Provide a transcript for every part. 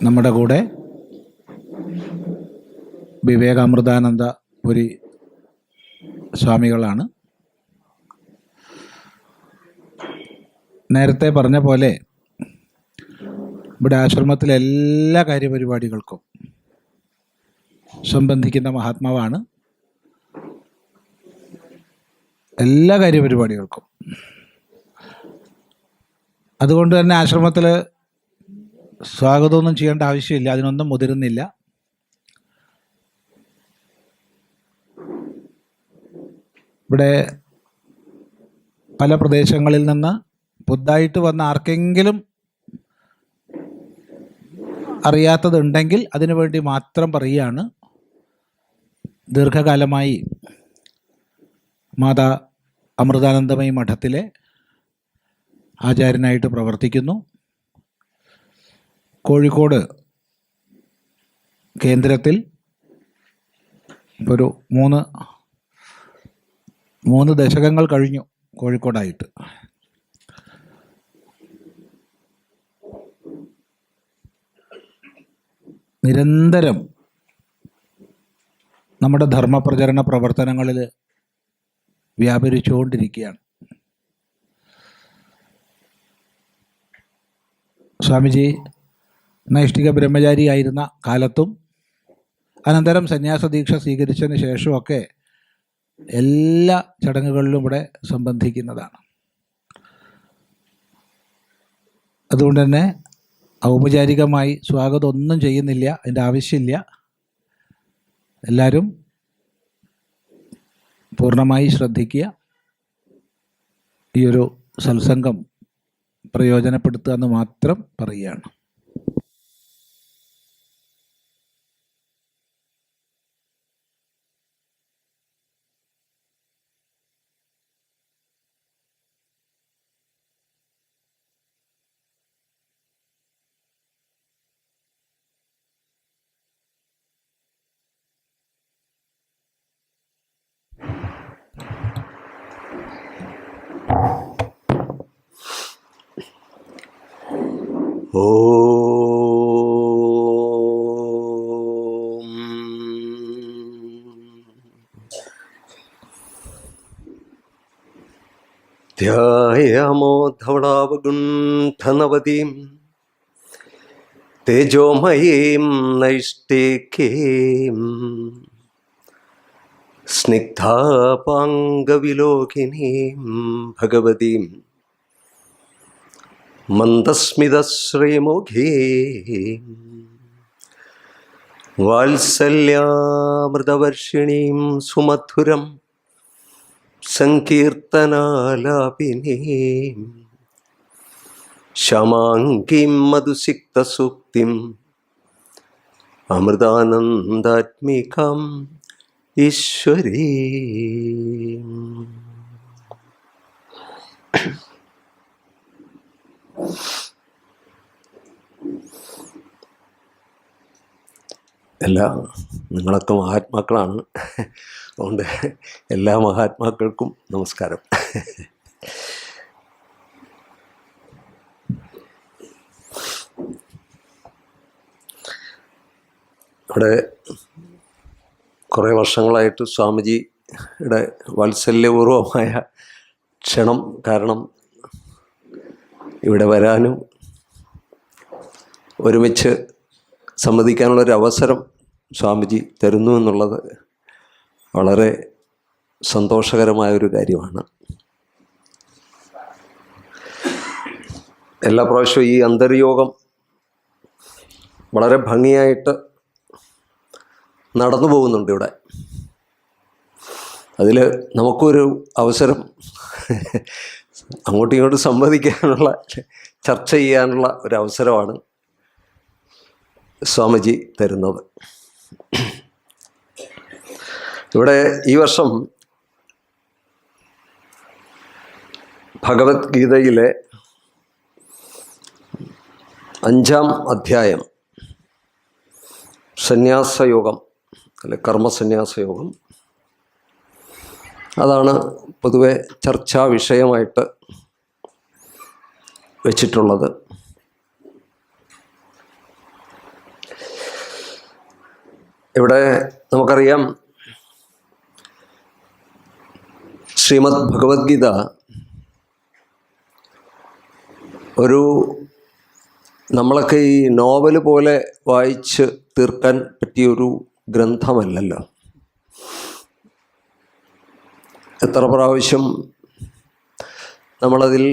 നമ്മുടെ കൂടെ വിവേകാമൃതാനന്ദ പുരി സ്വാമികളാണ്. നേരത്തെ പറഞ്ഞ പോലെ ഇവിടെ ആശ്രമത്തിലെ എല്ലാ കാര്യപരിപാടികൾക്കും സംബന്ധിക്കുന്ന മഹാത്മാവാണ്. എല്ലാ കാര്യപരിപാടികൾക്കും. അതുകൊണ്ട് തന്നെ ആശ്രമത്തിൽ സ്വാഗതമൊന്നും ചെയ്യേണ്ട ആവശ്യമില്ല, അതിനൊന്നും മുതിരുന്നില്ല. ഇവിടെ പല പ്രദേശങ്ങളിൽ നിന്ന് പുതുതായിട്ട് വന്ന ആർക്കെങ്കിലും അറിയാത്തതുണ്ടെങ്കിൽ അതിനു വേണ്ടി മാത്രം പറയുകയാണ്. ദീർഘകാലമായി മാതാ അമൃതാനന്ദമയി മഠത്തിലെ ആചാര്യനായിട്ട് പ്രവർത്തിക്കുന്നു. കോഴിക്കോട് കേന്ദ്രത്തിൽ ഒരു മൂന്ന് ദശകങ്ങൾ കഴിഞ്ഞു കോഴിക്കോടായിട്ട്. നിരന്തരം നമ്മുടെ ധർമ്മപ്രചരണ പ്രവർത്തനങ്ങളിൽ വ്യാപരിച്ചുകൊണ്ടിരിക്കുകയാണ്. സ്വാമിജി നൈഷ്ഠിക ബ്രഹ്മചാരിയായിരുന്ന കാലത്തും അനന്തരം സന്യാസ ദീക്ഷ സ്വീകരിച്ചതിന് ശേഷമൊക്കെ എല്ലാ ചടങ്ങുകളിലും ഇവിടെ സംബന്ധിക്കുന്നതാണ്. അതുകൊണ്ട് തന്നെ ഔപചാരികമായി സ്വാഗതം ഒന്നും ചെയ്യുന്നില്ല, അതിൻ്റെ ആവശ്യമില്ല. എല്ലാവരും പൂർണ്ണമായി ശ്രദ്ധിക്കുക. ഈ ഒരു സത്സംഗം പ്രയോജനപ്പെടുത്തുക എന്ന് മാത്രം പറയുകയാണ്. ധ്യായാമോ ധവളാവഗുണ്ഠനവതീം തേജോമയീം നൈഷ്ഠികീം സ്നിഗ്ധാപാംഗവിലോകിനീം ഭഗവതീം മന്ദസ്മിതശ്രീമുഖീം വാത്സല്യാമൃതവർഷിണീം സുമധുരം സങ്കീർത്തനാലാപിനീം ശമാംഗീം മധുസിക്തസൂക്തിം അമൃതാനന്ദാത്മികാം ഈശ്വരീം. നിങ്ങളൊക്കെ മഹാത്മാക്കളാണ്. അതുകൊണ്ട് എല്ലാ മഹാത്മാക്കൾക്കും നമസ്കാരം. ഇവിടെ കുറേ വർഷങ്ങളായിട്ട് സ്വാമിജിയുടെ വാത്സല്യപൂർവമായ ക്ഷണം കാരണം ഇവിടെ വരാനും ഒരുമിച്ച് സംവദിക്കാനുള്ളൊരവസരം സ്വാമിജി തരുന്നു എന്നുള്ളത് വളരെ സന്തോഷകരമായൊരു കാര്യമാണ്. എല്ലാ പ്രാവശ്യവും ഈ അന്തർയോഗം വളരെ ഭംഗിയായിട്ട് നടന്നു പോകുന്നുണ്ട് ഇവിടെ. അതിൽ നമുക്കൊരു അവസരം അങ്ങോട്ടും ഇങ്ങോട്ടും സംവദിക്കാനുള്ള, ചർച്ച ചെയ്യാനുള്ള ഒരവസരമാണ് സ്വാമിജി തരുന്നത്. ഇവിടെ ഈ വർഷം ഭഗവത്ഗീതയിലെ 5-ാം അധ്യായം സന്യാസയോഗം അല്ലെ കർമ്മസന്യാസയോഗം, അതാണ് പൊതുവെ ചർച്ചാ വിഷയമായിട്ട് വച്ചിട്ടുള്ളത്. ഇവിടെ നമുക്കറിയാം, ശ്രീമദ് ഭഗവത്ഗീത ഒരു നമ്മളൊക്കെ ഈ നോവൽ പോലെ വായിച്ച് തീർക്കാൻ പറ്റിയൊരു ഗ്രന്ഥമല്ലല്ലോ. എത്ര പ്രാവശ്യം നമ്മളതിൽ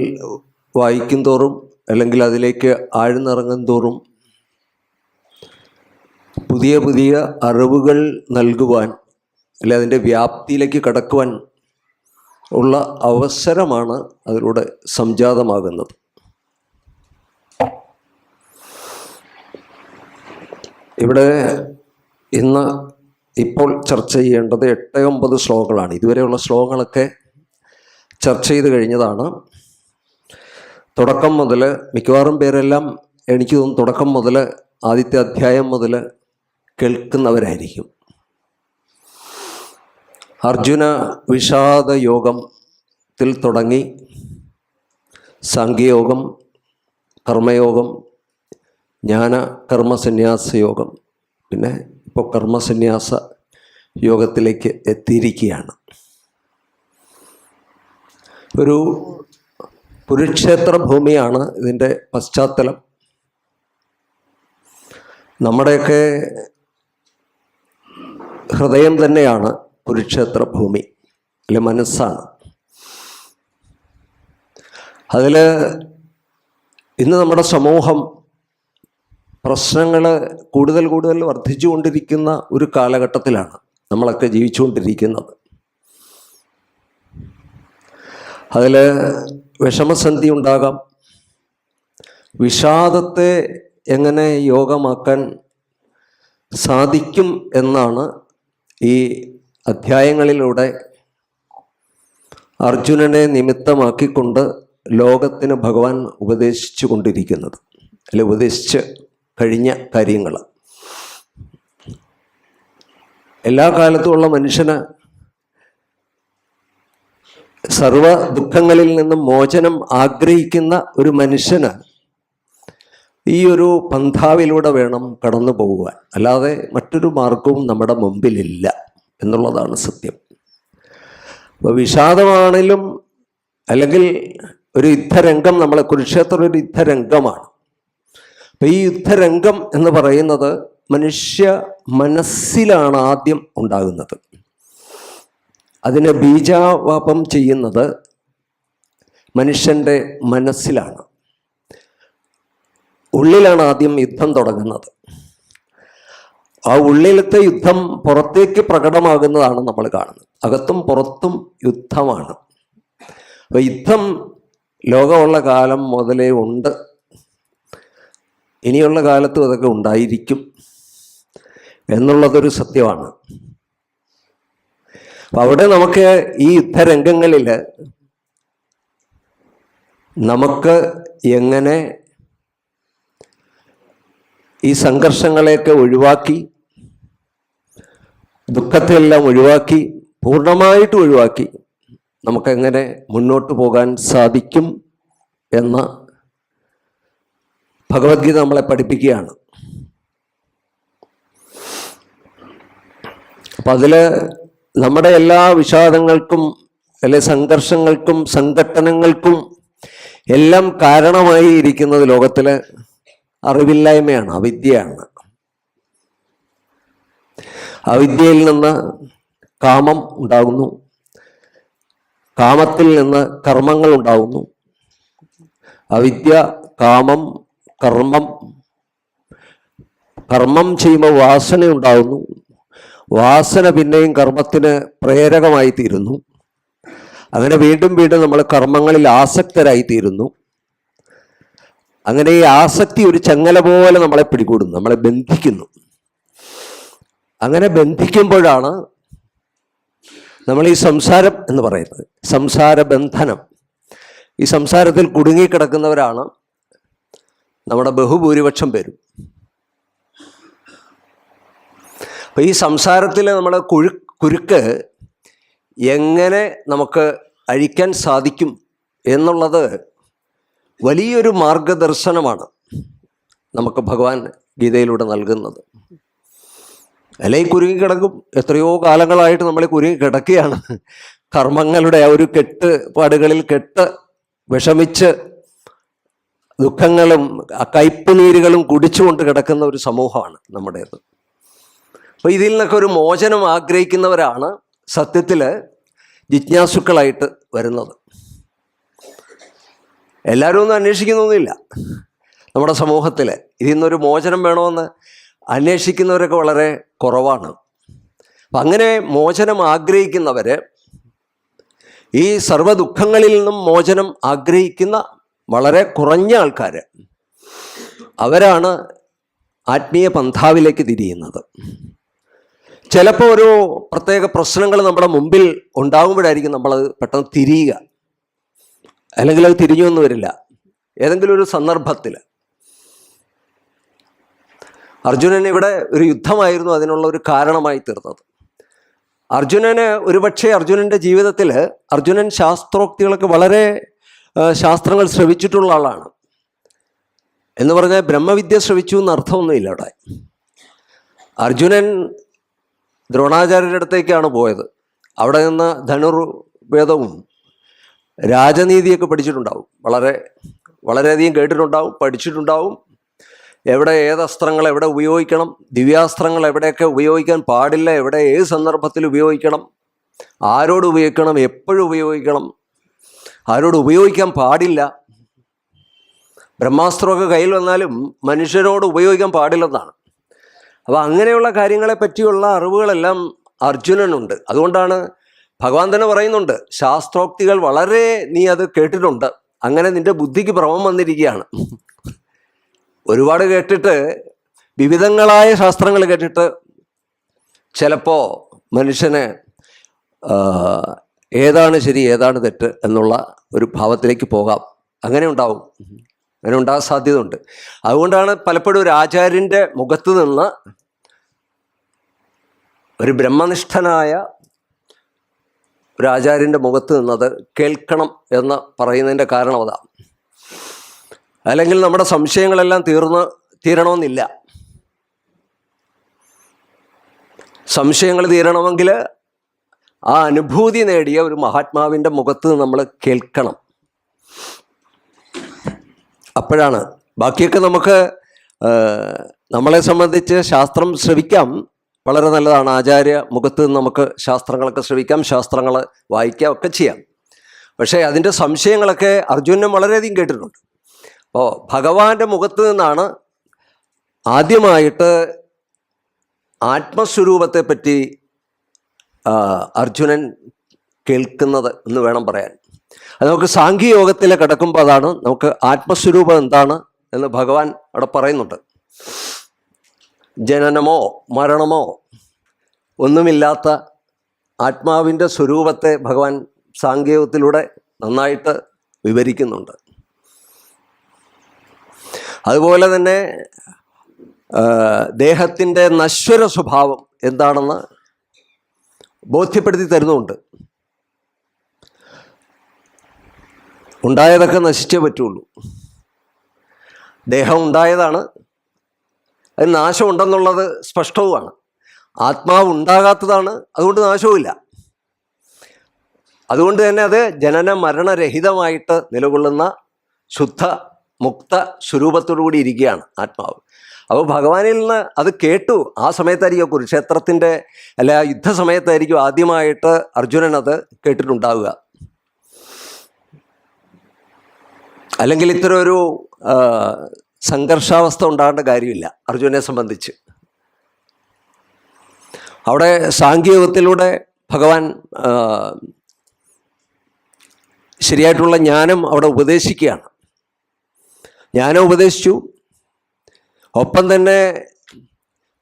വായിക്കും തോറും അല്ലെങ്കിൽ അതിലേക്ക് ആഴ്ന്നിറങ്ങും തോറും പുതിയ പുതിയ അറിവുകൾ നൽകുവാൻ അല്ലെ അതിൻ്റെ വ്യാപ്തിയിലേക്ക് കടക്കുവാൻ ഉള്ള അവസരമാണ് അതിലൂടെ സംജാതമാകുന്നത്. ഇവിടെ ഇപ്പോൾ ചർച്ച ചെയ്യേണ്ടത് 8-9 ശ്ലോകങ്ങളാണ്. ഇതുവരെയുള്ള ശ്ലോകങ്ങളൊക്കെ ചർച്ച ചെയ്ത് കഴിഞ്ഞതാണ്. തുടക്കം മുതൽ മിക്കവാറും പേരെല്ലാം എനിക്ക് തോന്നുന്നു തുടക്കം മുതൽ ആദ്യത്തെ അധ്യായം മുതൽ കേൾക്കുന്നവരായിരിക്കും. അർജുന വിഷാദ യോഗത്തിൽ തുടങ്ങി സാംഖ്യയോഗം, കർമ്മയോഗം, ജ്ഞാന കർമ്മസന്യാസ യോഗം, പിന്നെ ഇപ്പോൾ കർമ്മസന്യാസ യോഗത്തിലേക്ക് എത്തിയിരിക്കുകയാണ്. ഒരു കുരുക്ഷേത്ര ഭൂമിയാണ് ഇതിൻ്റെ പശ്ചാത്തലം. നമ്മുടെയൊക്കെ ഹൃദയം തന്നെയാണ് കുരുക്ഷേത്ര ഭൂമി, അല്ലെ മനസ്സാണ്. അതിൽ ഇന്ന് നമ്മുടെ സമൂഹം പ്രശ്നങ്ങൾ കൂടുതൽ വർദ്ധിച്ചുകൊണ്ടിരിക്കുന്ന ഒരു കാലഘട്ടത്തിലാണ് നമ്മളൊക്കെ ജീവിച്ചുകൊണ്ടിരിക്കുന്നത്. അതിൽ വിഷമസന്ധി ഉണ്ടാകാം. വിഷാദത്തെ എങ്ങനെ യോഗമാക്കാൻ സാധിക്കും എന്നാണ് ഈ അധ്യായങ്ങളിലൂടെ അർജുനനെ നിമിത്തമാക്കിക്കൊണ്ട് ലോകത്തിന് ഭഗവാൻ ഉപദേശിച്ചു കൊണ്ടിരിക്കുന്നത്, അല്ലെ ഉപദേശിച്ച് കഴിഞ്ഞ കാര്യങ്ങൾ. എല്ലാ കാലത്തുമുള്ള മനുഷ്യന് സർവ ദുഃഖങ്ങളിൽ നിന്നും മോചനം ആഗ്രഹിക്കുന്ന ഒരു മനുഷ്യന് ഈ ഒരു പന്ഥാവിലൂടെ വേണം കടന്നു പോകുവാൻ. അല്ലാതെ മറ്റൊരു മാർഗവും നമ്മുടെ മുമ്പിലില്ല എന്നുള്ളതാണ് സത്യം. അപ്പോൾ വിഷാദമാണെങ്കിലും അല്ലെങ്കിൽ ഒരു യുദ്ധരംഗം, നമ്മളെ കുരുക്ഷേത്രം ഒരു യുദ്ധരംഗമാണ്. അപ്പം ഈ യുദ്ധരംഗം എന്ന് പറയുന്നത് മനുഷ്യ മനസ്സിലാണ് ആദ്യം ഉണ്ടാകുന്നത്. അതിനെ ബീജാവാപം ചെയ്യുന്നത് മനുഷ്യൻ്റെ മനസ്സിലാണ്. ഉള്ളിലാണ് ആദ്യം യുദ്ധം തുടങ്ങുന്നത്. ആ ഉള്ളിലത്തെ യുദ്ധം പുറത്തേക്ക് പ്രകടമാകുന്നതാണ് നമ്മൾ കാണുന്നത്. അകത്തും പുറത്തും യുദ്ധമാണ്. അപ്പോൾ യുദ്ധം ലോകമുള്ള കാലം മുതലേ ഉണ്ട്, ഇനിയുള്ള കാലത്തും അതൊക്കെ ഉണ്ടായിരിക്കും എന്നുള്ളതൊരു സത്യമാണ്. അപ്പം അവിടെ നമുക്ക് ഈ യുദ്ധരംഗങ്ങളിൽ നമുക്ക് എങ്ങനെ ഈ സംഘർഷങ്ങളെയൊക്കെ ഒഴിവാക്കി, ദുഃഖത്തെല്ലാം ഒഴിവാക്കി, പൂർണ്ണമായിട്ട് ഒഴിവാക്കി നമുക്കെങ്ങനെ മുന്നോട്ട് പോകാൻ സാധിക്കും എന്ന് ഭഗവത്ഗീത നമ്മളെ പഠിപ്പിക്കുകയാണ്. അപ്പം അതിൽ നമ്മുടെ എല്ലാ വിഷാദങ്ങൾക്കും അല്ലെ സംഘർഷങ്ങൾക്കും സംഘട്ടനങ്ങൾക്കും എല്ലാം കാരണമായി ഇരിക്കുന്നത് ലോകത്തിലെ അറിവില്ലായ്മയാണ്, അവിദ്യയാണ്. അവിദ്യയിൽ നിന്ന് കാമം ഉണ്ടാകുന്നു, കാമത്തിൽ നിന്ന് കർമ്മങ്ങൾ ഉണ്ടാകുന്നു. അവിദ്യ, കാമം, കർമ്മം. കർമ്മം ചെയ്യുമ്പോൾ വാസന ഉണ്ടാകുന്നു. വാസന പിന്നെയും കർമ്മത്തിന് പ്രേരകമായി തീരുന്നു. അങ്ങനെ വീണ്ടും വീണ്ടും നമ്മൾ കർമ്മങ്ങളിൽ ആസക്തരായി തീരുന്നു. അങ്ങനെ ഈ ആസക്തി ഒരു ചങ്ങല പോലെ നമ്മളെ പിടികൂടുന്നു, നമ്മളെ ബന്ധിക്കുന്നു. അങ്ങനെ ബന്ധിക്കുമ്പോഴാണ് നമ്മൾ ഈ സംസാരം എന്ന് പറയുന്നത്, സംസാര ബന്ധനം. ഈ സംസാരത്തിൽ കുടുങ്ങിക്കിടക്കുന്നവരാണ് നമ്മുടെ ബഹുഭൂരിപക്ഷം പേരും. അപ്പം ഈ സംസാരത്തിൽ നമ്മളെ കുരുക്ക് എങ്ങനെ നമുക്ക് അഴിക്കാൻ സാധിക്കും എന്നുള്ളത് വലിയൊരു മാർഗദർശനമാണ് നമുക്ക് ഭഗവാൻ ഗീതയിലൂടെ നൽകുന്നത്. അല്ലെങ്കിൽ കുരുങ്ങി കിടക്കും. എത്രയോ കാലങ്ങളായിട്ട് നമ്മൾ കുരുങ്ങി കിടക്കുകയാണ്. കർമ്മങ്ങളുടെ ആ ഒരു പാടുകളിൽ വിഷമിച്ച് ദുഃഖങ്ങളും കയ്പുനീരുകളും കുടിച്ചുകൊണ്ട് കിടക്കുന്ന ഒരു സമൂഹമാണ് നമ്മുടേത്. അപ്പോൾ ഇതിൽ നിന്നൊക്കെ ഒരു മോചനം ആഗ്രഹിക്കുന്നവരാണ് സത്യത്തിൽ ജിജ്ഞാസുക്കളായിട്ട് വരുന്നത്. എല്ലാവരും ഒന്നും അന്വേഷിക്കുന്നൊന്നുമില്ല നമ്മുടെ സമൂഹത്തിൽ. ഇതിൽ നിന്നൊരു മോചനം വേണമെന്ന് അന്വേഷിക്കുന്നവരൊക്കെ വളരെ കുറവാണ്. അപ്പം അങ്ങനെ മോചനം ആഗ്രഹിക്കുന്നവർ, ഈ സർവ്വ ദുഃഖങ്ങളിൽ നിന്നും മോചനം ആഗ്രഹിക്കുന്ന വളരെ കുറഞ്ഞ ആൾക്കാർ, അവരാണ് ആത്മീയ പന്ഥാവിലേക്ക് തിരിയുന്നത്. ചിലപ്പോൾ ഒരു പ്രത്യേക പ്രശ്നങ്ങൾ നമ്മുടെ മുമ്പിൽ ഉണ്ടാകുമ്പോഴായിരിക്കും നമ്മളത് പെട്ടെന്ന് തിരിയുക, അല്ലെങ്കിൽ അത് തിരിഞ്ഞൊന്നും വരില്ല. ഏതെങ്കിലും ഒരു സന്ദർഭത്തിൽ അർജുനൻ ഇവിടെ ഒരു യുദ്ധമായിരുന്നു അതിനുള്ള ഒരു കാരണമായി തീർന്നത്. അർജുനന് ഒരുപക്ഷെ അർജുനൻ്റെ ജീവിതത്തിൽ അർജുനൻ ശാസ്ത്രോക്തികളൊക്കെ വളരെ ശാസ്ത്രങ്ങൾ ശ്രവിച്ചിട്ടുള്ള ആളാണ്. എന്ന് പറഞ്ഞാൽ ബ്രഹ്മവിദ്യ ശ്രവിച്ചു എന്ന് അർത്ഥമൊന്നുമില്ല അവിടെ. അർജുനൻ ദ്രോണാചാര്യരുടെ അടുത്തേക്കാണ് പോയത്. അവിടെ നിന്ന് ധനുർവേദവും രാജനീതിയൊക്കെ പഠിച്ചിട്ടുണ്ടാവും. വളരെയധികം കേട്ടിട്ടുണ്ടാവും, പഠിച്ചിട്ടുണ്ടാവും. എവിടെ ഏത് അസ്ത്രങ്ങൾ എവിടെ ഉപയോഗിക്കണം, ദിവ്യാസ്ത്രങ്ങൾ എവിടെയൊക്കെ ഉപയോഗിക്കാൻ പാടില്ല, എവിടെ ഏത് സന്ദർഭത്തിൽ ഉപയോഗിക്കണം, ആരോട് ഉപയോഗിക്കണം, എപ്പോഴും ഉപയോഗിക്കണം, ആരോട് ഉപയോഗിക്കാൻ പാടില്ല. ബ്രഹ്മാസ്ത്രമൊക്കെ കയ്യിൽ വന്നാലും മനുഷ്യരോട് ഉപയോഗിക്കാൻ പാടില്ലെന്നാണ്. അപ്പോൾ അങ്ങനെയുള്ള കാര്യങ്ങളെ പറ്റിയുള്ള അറിവുകളെല്ലാം അർജുനനുണ്ട്. അതുകൊണ്ടാണ് ഭഗവാൻ തന്നെ പറയുന്നുണ്ട്, ശാസ്ത്രോക്തികൾ വളരെ നീ അത് കേട്ടിട്ടുണ്ട്, അങ്ങനെ നിന്റെ ബുദ്ധിക്ക് ഭ്രമം വന്നിരിക്കുകയാണ്. ഒരുപാട് കേട്ടിട്ട്, വിവിധങ്ങളായ ശാസ്ത്രങ്ങൾ കേട്ടിട്ട് ചിലപ്പോൾ മനുഷ്യന് ഏതാണ് ശരി ഏതാണ് തെറ്റ് എന്നുള്ള ഒരു ഭാവത്തിലേക്ക് പോകാം. അങ്ങനെ ഉണ്ടാകാൻ സാധ്യതയുണ്ട്. അതുകൊണ്ടാണ് പലപ്പോഴും ഒരു ആചാര്യൻ്റെ മുഖത്ത് നിന്ന്, ഒരു ബ്രഹ്മനിഷ്ഠനായ ഒരു ആചാര്യൻ്റെ മുഖത്ത് നിന്നത് കേൾക്കണം എന്ന് പറയുന്നതിൻ്റെ കാരണം അതാണ്. അല്ലെങ്കിൽ നമ്മുടെ സംശയങ്ങളെല്ലാം തീരണമെന്നില്ല. സംശയങ്ങൾ തീരണമെങ്കിൽ ആ അനുഭൂതി നേടിയ ഒരു മഹാത്മാവിൻ്റെ മുഖത്ത് നമ്മൾ കേൾക്കണം. അപ്പോഴാണ് ബാക്കിയൊക്കെ നമുക്ക് നമ്മളെ സംബന്ധിച്ച് ശാസ്ത്രം ശ്രവിക്കാം, വളരെ നല്ലതാണ്. ആചാര്യ മുഖത്ത് നിന്ന് നമുക്ക് ശാസ്ത്രങ്ങളൊക്കെ ശ്രവിക്കാം, ശാസ്ത്രങ്ങൾ വായിക്കാം, ഒക്കെ ചെയ്യാം. പക്ഷേ അതിൻ്റെ സംശയങ്ങളൊക്കെ അർജുനൻ വളരെയധികം കേട്ടിട്ടുണ്ട്. അപ്പോൾ ഭഗവാന്റെ മുഖത്ത് നിന്നാണ് ആദ്യമായിട്ട് ആത്മസ്വരൂപത്തെ പറ്റി അർജുനൻ കേൾക്കുന്നത് എന്ന് വേണം പറയാൻ. അത് നമുക്ക് സാഖ്യയോഗത്തിൽ കിടക്കുമ്പോൾ അതാണ് നമുക്ക് ആത്മസ്വരൂപം എന്താണ് എന്ന് ഭഗവാൻ അവിടെ പറയുന്നുണ്ട്. ജനനമോ മരണമോ ഒന്നുമില്ലാത്ത ആത്മാവിൻ്റെ സ്വരൂപത്തെ ഭഗവാൻ സാഖ്യയോഗത്തിലൂടെ നന്നായിട്ട് വിവരിക്കുന്നുണ്ട്. അതുപോലെ തന്നെ ദേഹത്തിൻ്റെ നശ്വര സ്വഭാവം എന്താണെന്ന് ബോധ്യപ്പെടുത്തി തരുന്നുണ്ട്. ഉണ്ടായതൊക്കെ നശിച്ചേ പറ്റുള്ളൂ. ദേഹം ഉണ്ടായതാണ്, അത് നാശമുണ്ടെന്നുള്ളത് സ്പഷ്ടവുമാണ്. ആത്മാവ് ഉണ്ടാകാത്തതാണ്, അതുകൊണ്ട് നാശവുമില്ല. അതുകൊണ്ട് തന്നെ അത് ജനന മരണരഹിതമായിട്ട് നിലകൊള്ളുന്ന ശുദ്ധ മുക്ത സ്വരൂപത്തോടുകൂടി ഇരിക്കുകയാണ് ആത്മാവ്. അപ്പോൾ ഭഗവാനിൽ നിന്ന് അത് കേട്ടു. ആ സമയത്തായിരിക്കും കുരുക്ഷേത്രത്തിൻ്റെ യുദ്ധസമയത്തായിരിക്കും ആദ്യമായിട്ട് അർജുനൻ അത് കേട്ടിട്ടുണ്ടാവുക. അല്ലെങ്കിൽ ഇത്തരം ഒരു സംഘർഷാവസ്ഥ ഉണ്ടാകേണ്ട കാര്യമില്ല അർജുനനെ സംബന്ധിച്ച്. അവിടെ സാഖ്യയോഗത്തിലൂടെ ഭഗവാൻ ശരിയായിട്ടുള്ള ജ്ഞാനം അവിടെ ഉപദേശിക്കുകയാണ്. ജ്ഞാനം ഉപദേശിച്ചു. ഒപ്പം തന്നെ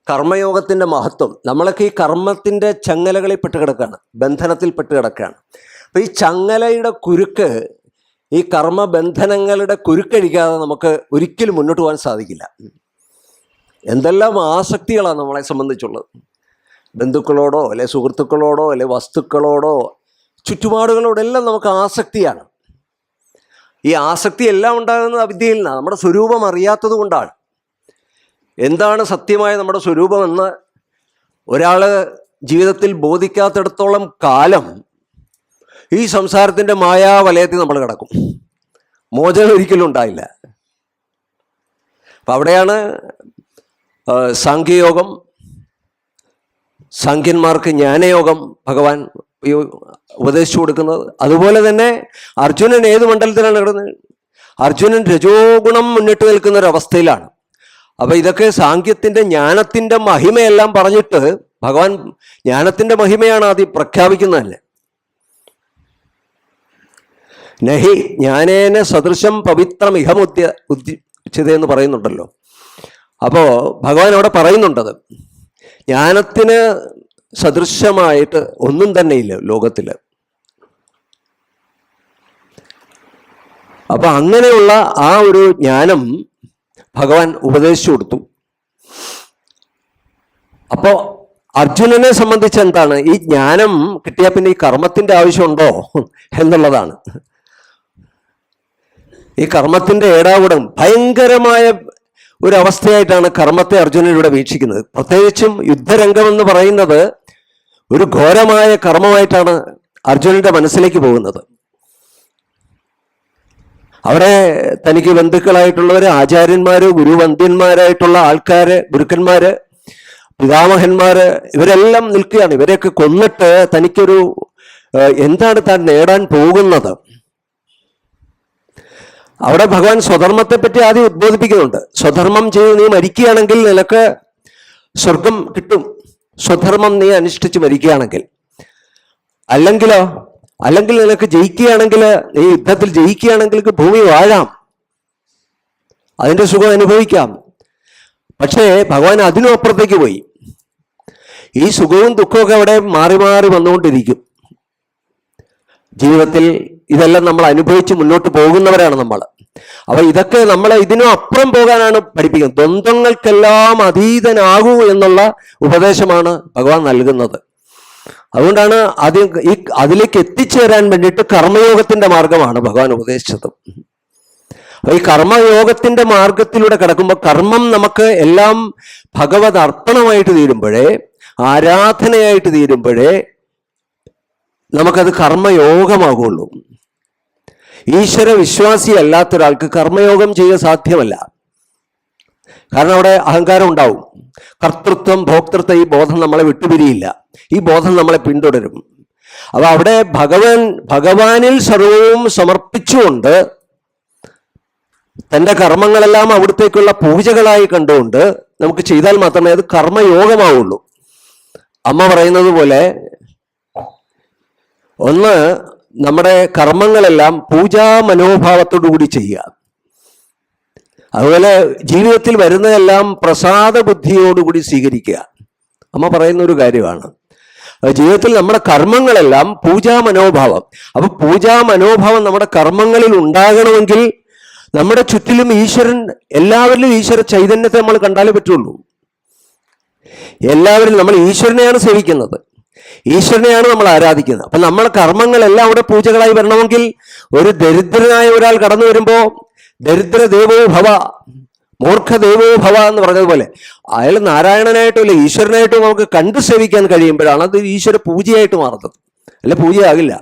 കർമ്മയോഗത്തിൻ്റെ മഹത്വം. നമ്മളൊക്കെ ഈ കർമ്മത്തിൻ്റെ ചങ്ങലകളിൽ പെട്ട് കിടക്കുകയാണ്, ബന്ധനത്തിൽ പെട്ട് കിടക്കുകയാണ്. അപ്പോൾ ഈ ചങ്ങലയുടെ കുരുക്ക്, ഈ കർമ്മബന്ധനങ്ങളുടെ കുരുക്കഴിക്കാതെ നമുക്ക് ഒരിക്കലും മുന്നോട്ട് പോകാൻ സാധിക്കില്ല. എന്തെല്ലാം ആസക്തികളാണ് നമ്മളെ സംബന്ധിച്ചുള്ളത്. ബന്ധുക്കളോടോ അല്ലെ സുഹൃത്തുക്കളോടോ അല്ലെ വസ്തുക്കളോടോ ചുറ്റുപാടുകളോടെല്ലാം നമുക്ക് ആസക്തിയാണ്. ഈ ആസക്തി എല്ലാം ഉണ്ടാകുന്നത് അവിദ്യയിൽ നിന്നാണ്, നമ്മുടെ സ്വരൂപം അറിയാത്തത് കൊണ്ടാണ്. എന്താണ് സത്യമായ നമ്മുടെ സ്വരൂപമെന്ന് ഒരാൾ ജീവിതത്തിൽ ബോധിക്കാത്തിടത്തോളം കാലം ഈ സംസാരത്തിൻ്റെ മായാവലയത്തിൽ നമ്മൾ കിടക്കും. മോചനം ഒരിക്കലും ഉണ്ടായില്ല. അപ്പം അവിടെയാണ് സാഖ്യയോഗം, സാഖ്യന്മാർക്ക് ജ്ഞാനയോഗം ഭഗവാൻ ഉപദേശിച്ചു കൊടുക്കുന്നത്. അതുപോലെ തന്നെ അർജുനൻ ഏത് മണ്ഡലത്തിലാണ് കിടന്നത്? അർജുനൻ രജോ ഗുണം മുന്നിട്ട് നിൽക്കുന്ന ഒരു അവസ്ഥയിലാണ്. അപ്പം ഇതൊക്കെ സാഖ്യത്തിൻ്റെ ജ്ഞാനത്തിൻ്റെ മഹിമയെല്ലാം പറഞ്ഞിട്ട് ഭഗവാൻ ജ്ഞാനത്തിൻ്റെ മഹിമയാണ് ആദ്യം പ്രഖ്യാപിക്കുന്നത് തന്നെ. നഹി ജ്ഞാനേന സദൃശം പവിത്രം ഉദ്യതയെന്ന് പറയുന്നുണ്ടല്ലോ. അപ്പോൾ ഭഗവാൻ അവിടെ പറയുന്നുണ്ടത് ജ്ഞാനത്തിന് സദൃശമായിട്ട് ഒന്നും തന്നെയില്ല ലോകത്തിൽ. അപ്പൊ അങ്ങനെയുള്ള ആ ഒരു ജ്ഞാനം ഭഗവാൻ ഉപദേശിച്ചു കൊടുത്തു. അപ്പോൾ അർജുനനെ സംബന്ധിച്ച് എന്താണ്, ഈ ജ്ഞാനം കിട്ടിയാൽ പിന്നെ ഈ കർമ്മത്തിന്റെ ആവശ്യമുണ്ടോ എന്നുള്ളതാണ്. ഈ കർമ്മത്തിന്റെ ഏടാകൂടം ഭയങ്കരമായ ഒരു അവസ്ഥയായിട്ടാണ് കർമ്മത്തെ അർജുനനിലൂടെ വീക്ഷിക്കുന്നത്. പ്രത്യേകിച്ചും യുദ്ധരംഗം എന്ന് പറയുന്നത് ഒരു ഘോരമായ കർമ്മമായിട്ടാണ് അർജുനന്റെ മനസ്സിലേക്ക് പോകുന്നത്. അവിടെ തനിക്ക് ബന്ധുക്കളായിട്ടുള്ളവർ, ആചാര്യന്മാര്, ഗുരുവന്ദ്യന്മാരായിട്ടുള്ള ആൾക്കാര്, ഗുരുക്കന്മാര്, പിതാമഹന്മാര്, ഇവരെല്ലാം നിൽക്കുകയാണ്. ഇവരെയൊക്കെ കൊന്നിട്ട് തനിക്കൊരു എന്താണ് താൻ നേടാൻ പോകുന്നത്? അവിടെ ഭഗവാൻ സ്വധർമ്മത്തെ പറ്റി ആദ്യം ഉദ്ബോധിപ്പിക്കുന്നുണ്ട്. സ്വധർമ്മം ചെയ്ത് നീ മരിക്കുകയാണെങ്കിൽ നിനക്ക് സ്വർഗം കിട്ടും, സ്വധർമ്മം നീ അനുഷ്ഠിച്ച് മരിക്കുകയാണെങ്കിൽ. അല്ലെങ്കിൽ നിനക്ക് ജയിക്കുകയാണെങ്കിൽ, നീ യുദ്ധത്തിൽ ജയിക്കുകയാണെങ്കിൽ ഭൂമി വാഴാം, അതിൻ്റെ സുഖം അനുഭവിക്കാം. പക്ഷേ ഭഗവാൻ അതിനും അപ്പുറത്തേക്ക് പോയി. ഈ സുഖവും ദുഃഖമൊക്കെ അവിടെ മാറി മാറി വന്നുകൊണ്ടിരിക്കും. ജീവിതത്തിൽ ഇതെല്ലാം നമ്മൾ അനുഭവിച്ച് മുന്നോട്ട് പോകുന്നവരാണ് നമ്മൾ. അപ്പൊ ഇതൊക്കെ നമ്മളെ ഇതിനും അപ്പുറം പോകാനാണ് പഠിപ്പിക്കുന്നത്. ദ്വന്ദ്ങ്ങൾക്കെല്ലാം അതീതനാകൂ എന്നുള്ള ഉപദേശമാണ് ഭഗവാൻ നൽകുന്നത്. അതുകൊണ്ടാണ് ആദ്യം അതിലേക്ക് എത്തിച്ചേരാൻ വേണ്ടിയിട്ട് കർമ്മയോഗത്തിന്റെ മാർഗമാണ് ഭഗവാൻ ഉപദേശിച്ചത്. അപ്പൊ ഈ കർമ്മയോഗത്തിന്റെ മാർഗത്തിലൂടെ കിടക്കുമ്പോൾ കർമ്മം നമുക്ക് എല്ലാം ഭഗവത് അർപ്പണമായിട്ട് തീരുമ്പോഴേ, ആരാധനയായിട്ട് തീരുമ്പോഴേ നമുക്കത് കർമ്മയോഗമാകുള്ളൂ. ഈശ്വര വിശ്വാസി അല്ലാത്തൊരാൾക്ക് കർമ്മയോഗം ചെയ്യുക സാധ്യമല്ല. കാരണം അവിടെ അഹങ്കാരം ഉണ്ടാവും, കർത്തൃത്വം, ഭോക്തൃത്വം, ഈ ബോധം നമ്മളെ വിട്ടുപിരിയില്ല. ഈ ബോധം നമ്മളെ പിന്തുടരും. അപ്പൊ അവിടെ ഭഗവാനിൽ സർവവും സമർപ്പിച്ചുകൊണ്ട് തൻ്റെ കർമ്മങ്ങളെല്ലാം അവിടത്തേക്കുള്ള പൂജകളായി കണ്ടുകൊണ്ട് നമുക്ക് ചെയ്താൽ മാത്രമേ അത് കർമ്മയോഗമാവുള്ളൂ. അമ്മ പറയുന്നത് പോലെ ഒന്ന്, നമ്മുടെ കർമ്മങ്ങളെല്ലാം പൂജാ മനോഭാവത്തോടു കൂടി ചെയ്യുക. അതുപോലെ ജീവിതത്തിൽ വരുന്നതെല്ലാം പ്രസാദ ബുദ്ധിയോടുകൂടി സ്വീകരിക്കുക. അമ്മ പറയുന്ന ഒരു കാര്യമാണ്. ജീവിതത്തിൽ നമ്മുടെ കർമ്മങ്ങളെല്ലാം പൂജാ മനോഭാവം. അപ്പൊ പൂജാ മനോഭാവം നമ്മുടെ കർമ്മങ്ങളിൽ ഉണ്ടാകണമെങ്കിൽ നമ്മുടെ ചുറ്റിലും ഈശ്വരൻ, എല്ലാവരിലും ഈശ്വര ചൈതന്യത്തെ നമ്മൾ കണ്ടാലേ പറ്റുള്ളൂ. എല്ലാവരും നമ്മൾ ഈശ്വരനെയാണ് സേവിക്കുന്നത്, ഈശ്വരനെയാണ് നമ്മൾ ആരാധിക്കുന്നത്. അപ്പൊ നമ്മളെ കർമ്മങ്ങളെല്ലാം അവിടെ പൂജകളായി വരണമെങ്കിൽ ഒരു ദരിദ്രനായ ഒരാൾ കടന്നു വരുമ്പോ ദരിദ്ര ദേവോ ഭവ, മൂർഖ ദേവോ ഭവ എന്ന് പറഞ്ഞതുപോലെ അയാൾ നാരായണനായിട്ടും ഈശ്വരനായിട്ടും നമുക്ക് കണ്ടു സേവിക്കാൻ കഴിയുമ്പോഴാണ് അത് ഈശ്വര പൂജയായിട്ട് മാറുന്നത്. അല്ല, പൂജയാകില്ല.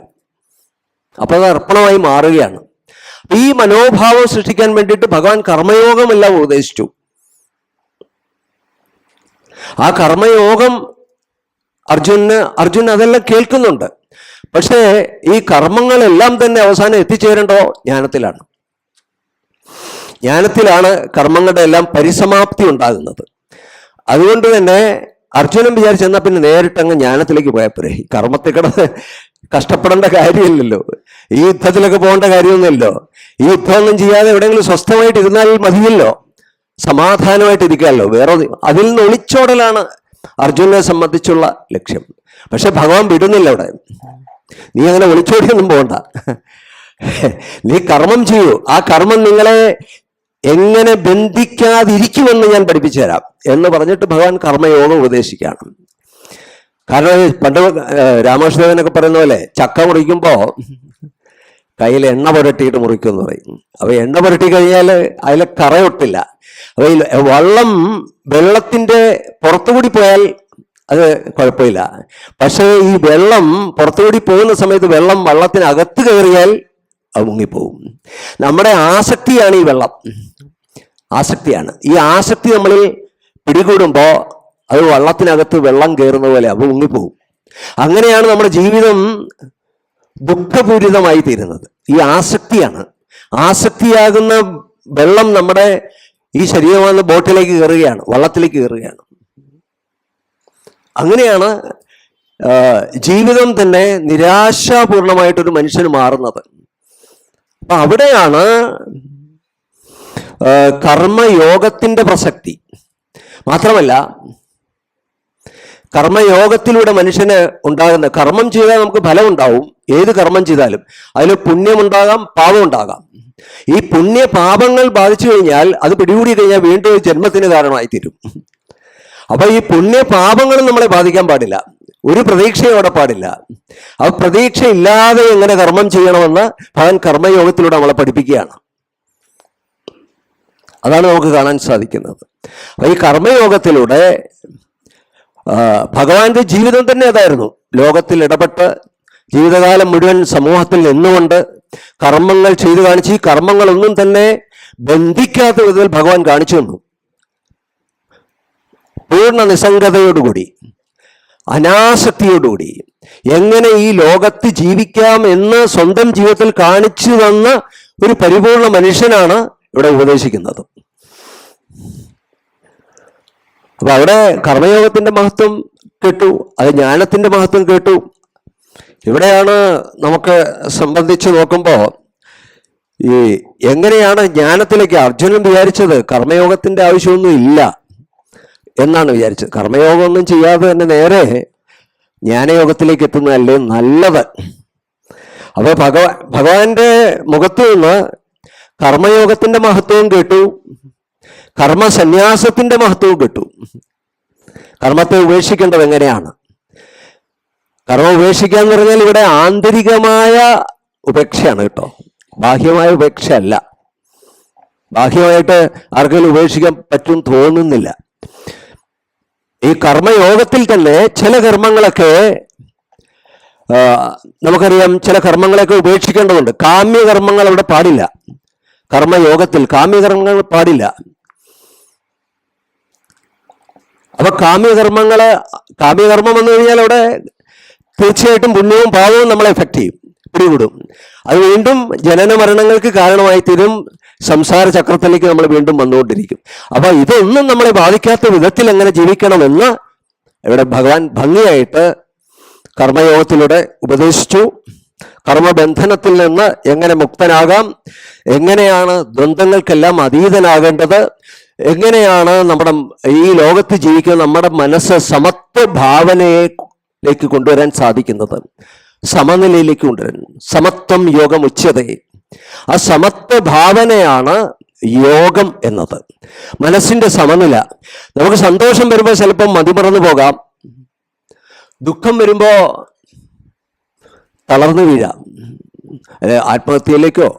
അപ്പൊ അത് അർപ്പണമായി മാറുകയാണ്. ഈ മനോഭാവം സൃഷ്ടിക്കാൻ വേണ്ടിയിട്ട് ഭഗവാൻ കർമ്മയോഗമെല്ലാം ഉപദേശിച്ചു. ആ കർമ്മയോഗം അർജുൻ അതെല്ലാം കേൾക്കുന്നുണ്ട്. പക്ഷേ ഈ കർമ്മങ്ങളെല്ലാം തന്നെ അവസാനം എത്തിച്ചേരേണ്ടോ ജ്ഞാനത്തിലാണ്. ജ്ഞാനത്തിലാണ് കർമ്മങ്ങളുടെ എല്ലാം പരിസമാപ്തി ഉണ്ടാകുന്നത്. അതുകൊണ്ട് തന്നെ അർജുനൻ വിചാരിച്ചെന്നാൽ പിന്നെ നേരിട്ടങ്ങ് ജ്ഞാനത്തിലേക്ക് പോയപ്പോഴേ, ഈ കർമ്മത്തിൽ കിടന്ന് കഷ്ടപ്പെടേണ്ട കാര്യമില്ലല്ലോ, ഈ യുദ്ധത്തിലൊക്കെ പോകേണ്ട കാര്യമൊന്നുമില്ലല്ലോ. ഈ യുദ്ധമൊന്നും ചെയ്യാതെ എവിടെയെങ്കിലും സ്വസ്ഥമായിട്ട് ഇരുന്നാൽ മതിയല്ലോ, സമാധാനമായിട്ട് ഇരിക്കാമല്ലോ. വേറെ അതിൽ നിന്ന് ഒളിച്ചോടലാണ് അർജുനെ സംബന്ധിച്ചുള്ള ലക്ഷ്യം. പക്ഷെ ഭഗവാൻ വിടുന്നില്ല. അവിടെ നീ അങ്ങനെ ഒളിച്ചോടിയൊന്നും പോകണ്ട, നീ കർമ്മം ചെയ്യൂ. ആ കർമ്മം നിങ്ങളെ എങ്ങനെ ബന്ധിക്കാതിരിക്കുമെന്ന് ഞാൻ പഠിപ്പിച്ചു തരാം എന്ന് പറഞ്ഞിട്ട് ഭഗവാൻ കർമ്മയോഗം ഉപദേശിക്കുകയാണ്. കാരണം പണ്ട് രാമകൃഷ്ണദേവനൊക്കെ പറയുന്ന പോലെ ചക്ക മുറിക്കുമ്പോൾ കയ്യിൽ എണ്ണ പുരട്ടിയിട്ട് മുറിക്കുമെന്ന് പറയും. അപ്പൊ എണ്ണ പുരട്ടി കഴിഞ്ഞാൽ അതിലെ കറയൊട്ടില്ല. അപ്പൊ വെള്ളത്തിന്റെ പുറത്തുകൂടി പോയാൽ അത് കുഴപ്പമില്ല. പക്ഷേ ഈ വെള്ളം പുറത്തുകൂടി പോകുന്ന സമയത്ത് വെള്ളം വള്ളത്തിനകത്ത് കയറിയാൽ അത് മുങ്ങിപ്പോവും. നമ്മുടെ ആസക്തിയാണ് ഈ വെള്ളം, ആസക്തിയാണ്. ഈ ആസക്തി നമ്മളിൽ പിടികൂടുമ്പോൾ അത് വള്ളത്തിനകത്ത് വെള്ളം കയറുന്ന പോലെ അത് മുങ്ങിപ്പോവും. അങ്ങനെയാണ് നമ്മുടെ ജീവിതം ദുഃഖപൂരിതമായി തീരുന്നത്. ഈ ആസക്തിയാണ്. ആസക്തിയാകുന്ന വെള്ളം നമ്മുടെ ഈ ശരീരമാകുന്ന ബോട്ടിലേക്ക് കയറുകയാണ്, വള്ളത്തിലേക്ക് കയറുകയാണ്. അങ്ങനെയാണ് ജീവിതം തന്നെ നിരാശാപൂർണമായിട്ടൊരു മനുഷ്യന് മാറുന്നത്. അപ്പൊ അവിടെയാണ് കർമ്മയോഗത്തിന്റെ പ്രസക്തി. മാത്രമല്ല, കർമ്മയോഗത്തിലൂടെ മനുഷ്യന് ഉണ്ടാകുന്ന, കർമ്മം ചെയ്താൽ നമുക്ക് ഫലം ഉണ്ടാവും. ഏത് കർമ്മം ചെയ്താലും അതിൽ പുണ്യമുണ്ടാകാം, പാപമുണ്ടാകാം. ഈ പുണ്യ പാപങ്ങൾ ബാധിച്ചു കഴിഞ്ഞാൽ, അത് പിടികൂടി കഴിഞ്ഞാൽ വീണ്ടും ജന്മത്തിന് കാരണമായി തീരും. അപ്പൊ ഈ പുണ്യ പാപങ്ങളും നമ്മളെ ബാധിക്കാൻ പാടില്ല, ഒരു പ്രതീക്ഷയോടെ പാടില്ല. ആ പ്രതീക്ഷ ഇല്ലാതെ എങ്ങനെ കർമ്മം ചെയ്യണമെന്ന് ഭഗവാൻ കർമ്മയോഗത്തിലൂടെ നമ്മളെ പഠിപ്പിക്കുകയാണ്. അതാണ് നമുക്ക് കാണാൻ സാധിക്കുന്നത്. അപ്പൊ ഈ കർമ്മയോഗത്തിലൂടെ ഭഗവാന്റെ ജീവിതം തന്നെ അതായിരുന്നു. ലോകത്തിൽ ഇടപെട്ട് ജീവിതകാലം മുഴുവൻ സമൂഹത്തിൽ നിന്നുകൊണ്ട് കർമ്മങ്ങൾ ചെയ്തു കാണിച്ച്, ഈ കർമ്മങ്ങളൊന്നും തന്നെ ബന്ധിക്കാത്ത വിധത്തിൽ ഭഗവാൻ കാണിച്ചു തന്നു. പൂർണ്ണ നിസ്സംഗതയോടുകൂടി, അനാസക്തിയോടുകൂടി എങ്ങനെ ഈ ലോകത്ത് ജീവിക്കാം എന്ന് സ്വന്തം ജീവിതത്തിൽ കാണിച്ചു തന്ന ഒരു പരിപൂർണ മനുഷ്യനാണ് ഇവിടെ ഉപദേശിക്കുന്നത്. അപ്പൊ അവിടെ കർമ്മയോഗത്തിന്റെ മഹത്വം കേട്ടു, അത് ജ്ഞാനത്തിന്റെ മഹത്വം കേട്ടു. ഇവിടെയാണ് നമുക്ക് സംബന്ധിച്ച് നോക്കുമ്പോൾ ഈ എങ്ങനെയാണ് ജ്ഞാനത്തിലേക്ക് അർജുനൻ വിചാരിച്ചത് കർമ്മയോഗത്തിന്റെ ആവശ്യമൊന്നും ഇല്ല എന്നാണ് വിചാരിച്ചത്. കർമ്മയോഗമൊന്നും ചെയ്യാതെ തന്നെ നേരെ ജ്ഞാനയോഗത്തിലേക്ക് എത്തുന്നതല്ലേ നല്ലത്. അപ്പൊ ഭഗവാന്റെ മുഖത്ത് നിന്ന് കർമ്മയോഗത്തിന്റെ മഹത്വവും കേട്ടു, കർമ്മസന്യാസത്തിന്റെ മഹത്വവും കേട്ടു. കർമ്മത്തെ ഉപേക്ഷിക്കേണ്ടത് എങ്ങനെയാണ്? കർമ്മം ഉപേക്ഷിക്കുക എന്ന് പറഞ്ഞാൽ ഇവിടെ ആന്തരികമായ ഉപേക്ഷയാണ് കേട്ടോ, ബാഹ്യമായ ഉപേക്ഷ അല്ല. ബാഹ്യമായിട്ട് ആർക്കെങ്കിലും ഉപേക്ഷിക്കാൻ പറ്റും തോന്നുന്നില്ല. ഈ കർമ്മയോഗത്തിൽ തന്നെ ചില കർമ്മങ്ങളൊക്കെ നമുക്കറിയാം, ചില കർമ്മങ്ങളൊക്കെ ഉപേക്ഷിക്കേണ്ടതുണ്ട്. കാമ്യകർമ്മങ്ങൾ അവിടെ പാടില്ല. കർമ്മയോഗത്തിൽ കാമ്യകർമ്മങ്ങൾ പാടില്ല. അപ്പൊ കാമ്യകർമ്മം എന്ന് കഴിഞ്ഞാൽ അവിടെ തീർച്ചയായിട്ടും പുണ്യവും പാപവും നമ്മളെ എഫക്ട് ചെയ്യും, പിടികൂടും. അത് വീണ്ടും ജനന മരണങ്ങൾക്ക് കാരണമായി തീരും. സംസാര ചക്രത്തിലേക്ക് നമ്മൾ വീണ്ടും വന്നുകൊണ്ടിരിക്കും. അപ്പൊ ഇതൊന്നും നമ്മളെ ബാധിക്കാത്ത വിധത്തിൽ എങ്ങനെ ജീവിക്കണമെന്ന് ഇവിടെ ഭഗവാൻ ഭംഗിയായിട്ട് കർമ്മയോഗത്തിലൂടെ ഉപദേശിച്ചു. കർമ്മബന്ധനത്തിൽ നിന്ന് എങ്ങനെ മുക്തനാകാം, എങ്ങനെയാണ് ദ്വന്ദ്ങ്ങൾക്കെല്ലാം അതീതനാകേണ്ടത്, എങ്ങനെയാണ് നമ്മുടെ ഈ ലോകത്ത് ജീവിക്കുന്ന നമ്മുടെ മനസ്സ് സമത്വ ഭാവനയിലേക്ക് കൊണ്ടുവരാൻ സാധിക്കുന്നത്, സമനിലയിലേക്ക് കൊണ്ടുവരാൻ. സമത്വം യോഗം ഉച്ചതേ. ആ സമത്വ ഭാവനയാണ് യോഗം എന്നത്, മനസ്സിന്റെ സമനില. നമുക്ക് സന്തോഷം വരുമ്പോൾ ചിലപ്പം മതിമറന്നു പോകാം, ദുഃഖം വരുമ്പോ തളർന്നു വീഴാം, ആത്മഹത്യയിലേക്കോ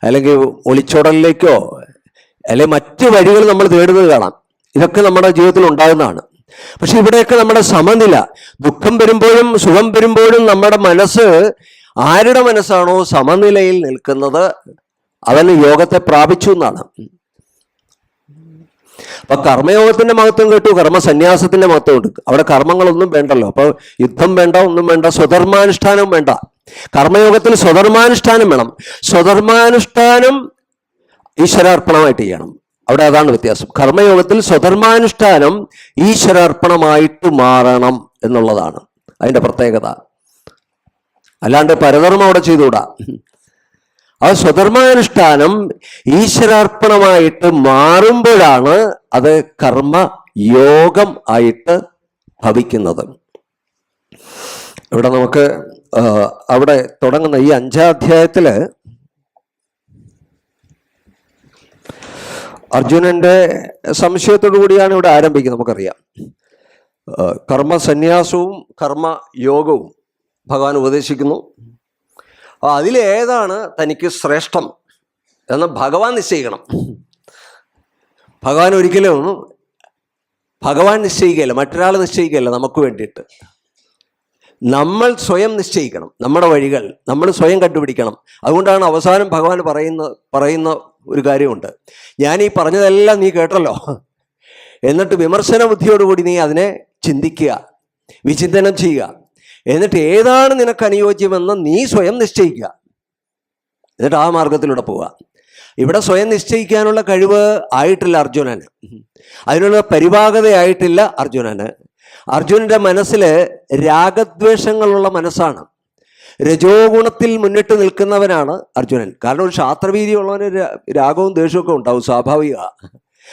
അല്ലെങ്കിൽ ഒളിച്ചോടലിലേക്കോ അല്ലെങ്കിൽ മറ്റു വഴികൾ നമ്മൾ തേടുന്നത് കാണാം. ഇതൊക്കെ നമ്മുടെ ജീവിതത്തിൽ ഉണ്ടാകുന്നതാണ്. പക്ഷെ ഇവിടെയൊക്കെ നമ്മുടെ സമനില, ദുഃഖം വരുമ്പോഴും സുഖം വരുമ്പോഴും നമ്മുടെ മനസ്സ്, ആരുടെ മനസ്സാണോ സമനിലയിൽ നിൽക്കുന്നത് അവന് യോഗത്തെ പ്രാപിച്ചു എന്നാണ്. അപ്പൊ കർമ്മയോഗത്തിന്റെ മഹത്വം കേട്ടു, കർമ്മസന്യാസത്തിന്റെ മഹത്വം ഉണ്ട്. അവിടെ കർമ്മങ്ങളൊന്നും വേണ്ടല്ലോ. അപ്പൊ യുദ്ധം വേണ്ട, ഒന്നും വേണ്ട, സ്വധർമാനുഷ്ഠാനം വേണ്ട. കർമ്മയോഗത്തിൽ സ്വധർമാനുഷ്ഠാനം വേണം. സ്വധർമാനുഷ്ഠാനം ഈശ്വരാർപ്പണമായിട്ട് ചെയ്യണം. അവിടെ അതാണ് വ്യത്യാസം. കർമ്മയോഗത്തിൽ സ്വധർമാനുഷ്ഠാനം ഈശ്വരാർപ്പണമായിട്ട് മാറണം എന്നുള്ളതാണ് അതിന്റെ പ്രത്യേകത. അല്ലാണ്ട് പരധർമ്മം അവിടെ ചെയ്തുകൂടാ. ആ സ്വധർമാനുഷ്ഠാനം ഈശ്വരാർപ്പണമായിട്ട് മാറുമ്പോഴാണ് അത് കർമ്മയോഗം ആയിട്ട് ഭവിക്കുന്നത്. ഇവിടെ നമുക്ക് അവിടെ തുടങ്ങുന്ന ഈ 5-ാം അധ്യായത്തില് അർജുനന്റെ സംശയത്തോടു കൂടിയാണ് ഇവിടെ ആരംഭിക്കുന്നത്. നമുക്കറിയാം, കർമ്മസന്യാസവും കർമ്മയോഗവും ഭഗവാൻ ഉപദേശിക്കുന്നു. അതിലേതാണ് തനിക്ക് ശ്രേഷ്ഠം എന്ന് ഭഗവാൻ നിശ്ചയിക്കണം. ഭഗവാൻ ഒരിക്കലും ഭഗവാൻ നിശ്ചയിക്കുകയല്ല, മറ്റൊരാൾ നിശ്ചയിക്കുകയല്ല നമുക്ക് വേണ്ടിയിട്ട്. നമ്മൾ സ്വയം നിശ്ചയിക്കണം നമ്മുടെ വഴികൾ, നമ്മൾ സ്വയം കണ്ടുപിടിക്കണം. അതുകൊണ്ടാണ് അവസാനം ഭഗവാൻ പറയുന്ന ഒരു കാര്യമുണ്ട്. ഞാൻ ഈ പറഞ്ഞതെല്ലാം നീ കേട്ടല്ലോ, എന്നിട്ട് വിമർശന ബുദ്ധിയോടുകൂടി നീ അതിനെ ചിന്തിക്കുക, വിചിന്തനം ചെയ്യുക. എന്നിട്ട് ഏതാണ് നിനക്ക് അനുയോജ്യമെന്ന് നീ സ്വയം നിശ്ചയിക്കുക. എന്നിട്ട് ആ മാർഗത്തിലൂടെ പോവുക. ഇവിടെ സ്വയം നിശ്ചയിക്കാനുള്ള കഴിവ് ആയിട്ടില്ല അർജുനന്, അതിനുള്ള പരിപാകതയായിട്ടില്ല അർജുനന്. അർജുനന്റെ മനസ്സിൽ രാഗദ്വേഷങ്ങളുള്ള മനസ്സാണ്. രജോ ഗുണത്തിൽ മുന്നിട്ട് നിൽക്കുന്നവനാണ് അർജുനൻ. കാരണം ഒരു ശാസ്ത്രവീര്യമുള്ളവന് രാഗവും ദ്വേഷവും ഒക്കെ ഉണ്ടാവും, സ്വാഭാവിക.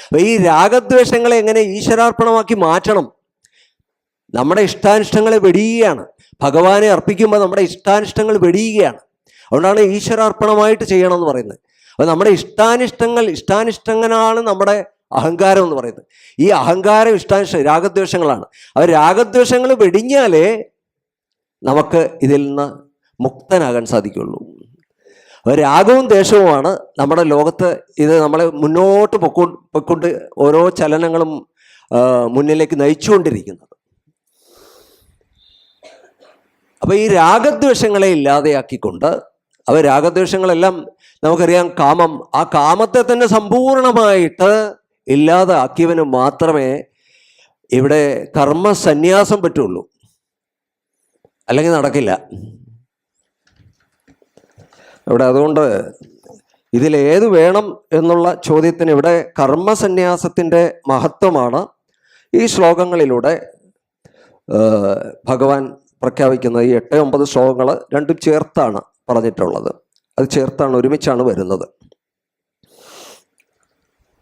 അപ്പൊ ഈ രാഗദ്വേഷങ്ങളെ എങ്ങനെ ഈശ്വരാർപ്പണമാക്കി മാറ്റണം? നമ്മുടെ ഇഷ്ടാനിഷ്ടങ്ങളെ വെടിയുകയാണ്. ഭഗവാനെ അർപ്പിക്കുമ്പോൾ നമ്മുടെ ഇഷ്ടാനിഷ്ടങ്ങൾ വെടിയുകയാണ്. അതുകൊണ്ടാണ് ഈശ്വരാർപ്പണമായിട്ട് ചെയ്യണം എന്ന് പറയുന്നത്. അപ്പോൾ നമ്മുടെ ഇഷ്ടാനിഷ്ടങ്ങളാണ് നമ്മുടെ അഹങ്കാരം എന്ന് പറയുന്നത്. ഈ അഹങ്കാരം രാഗദ്വേഷങ്ങളാണ്. അവർ രാഗദ്വേഷങ്ങൾ വെടിഞ്ഞാലേ നമുക്ക് ഇതിൽ നിന്ന് മുക്തനാകാൻ സാധിക്കുള്ളൂ. രാഗവും ദേശവുമാണ് നമ്മുടെ ലോകത്ത് ഇത് നമ്മളെ മുന്നോട്ട് പൊക്കൊണ്ട് ഓരോ ചലനങ്ങളും മുന്നിലേക്ക് നയിച്ചുകൊണ്ടിരിക്കുന്നത്. അപ്പൊ ഈ രാഗദ്വേഷങ്ങളെ ഇല്ലാതെയാക്കിക്കൊണ്ട്, രാഗദ്വേഷങ്ങളെല്ലാം നമുക്കറിയാം കാമം, ആ കാമത്തെ തന്നെ സമ്പൂർണമായിട്ട് ഇല്ലാതാക്കിയവന് മാത്രമേ ഇവിടെ കർമ്മസന്യാസം പറ്റുള്ളൂ, അല്ലെങ്കിൽ നടക്കില്ല ഇവിടെ. അതുകൊണ്ട് ഇതിലേത് വേണം എന്നുള്ള ചോദ്യത്തിന് ഇവിടെ കർമ്മസന്യാസത്തിൻ്റെ മഹത്വമാണ് ഈ ശ്ലോകങ്ങളിലൂടെ ഭഗവാൻ പ്രഖ്യാപിക്കുന്നത്. ഈ 8-9 ശ്ലോകങ്ങൾ രണ്ടും ചേർത്താണ് പറഞ്ഞിട്ടുള്ളത്. അത് ചേർത്താണ്, ഒരുമിച്ചാണ് വരുന്നത്.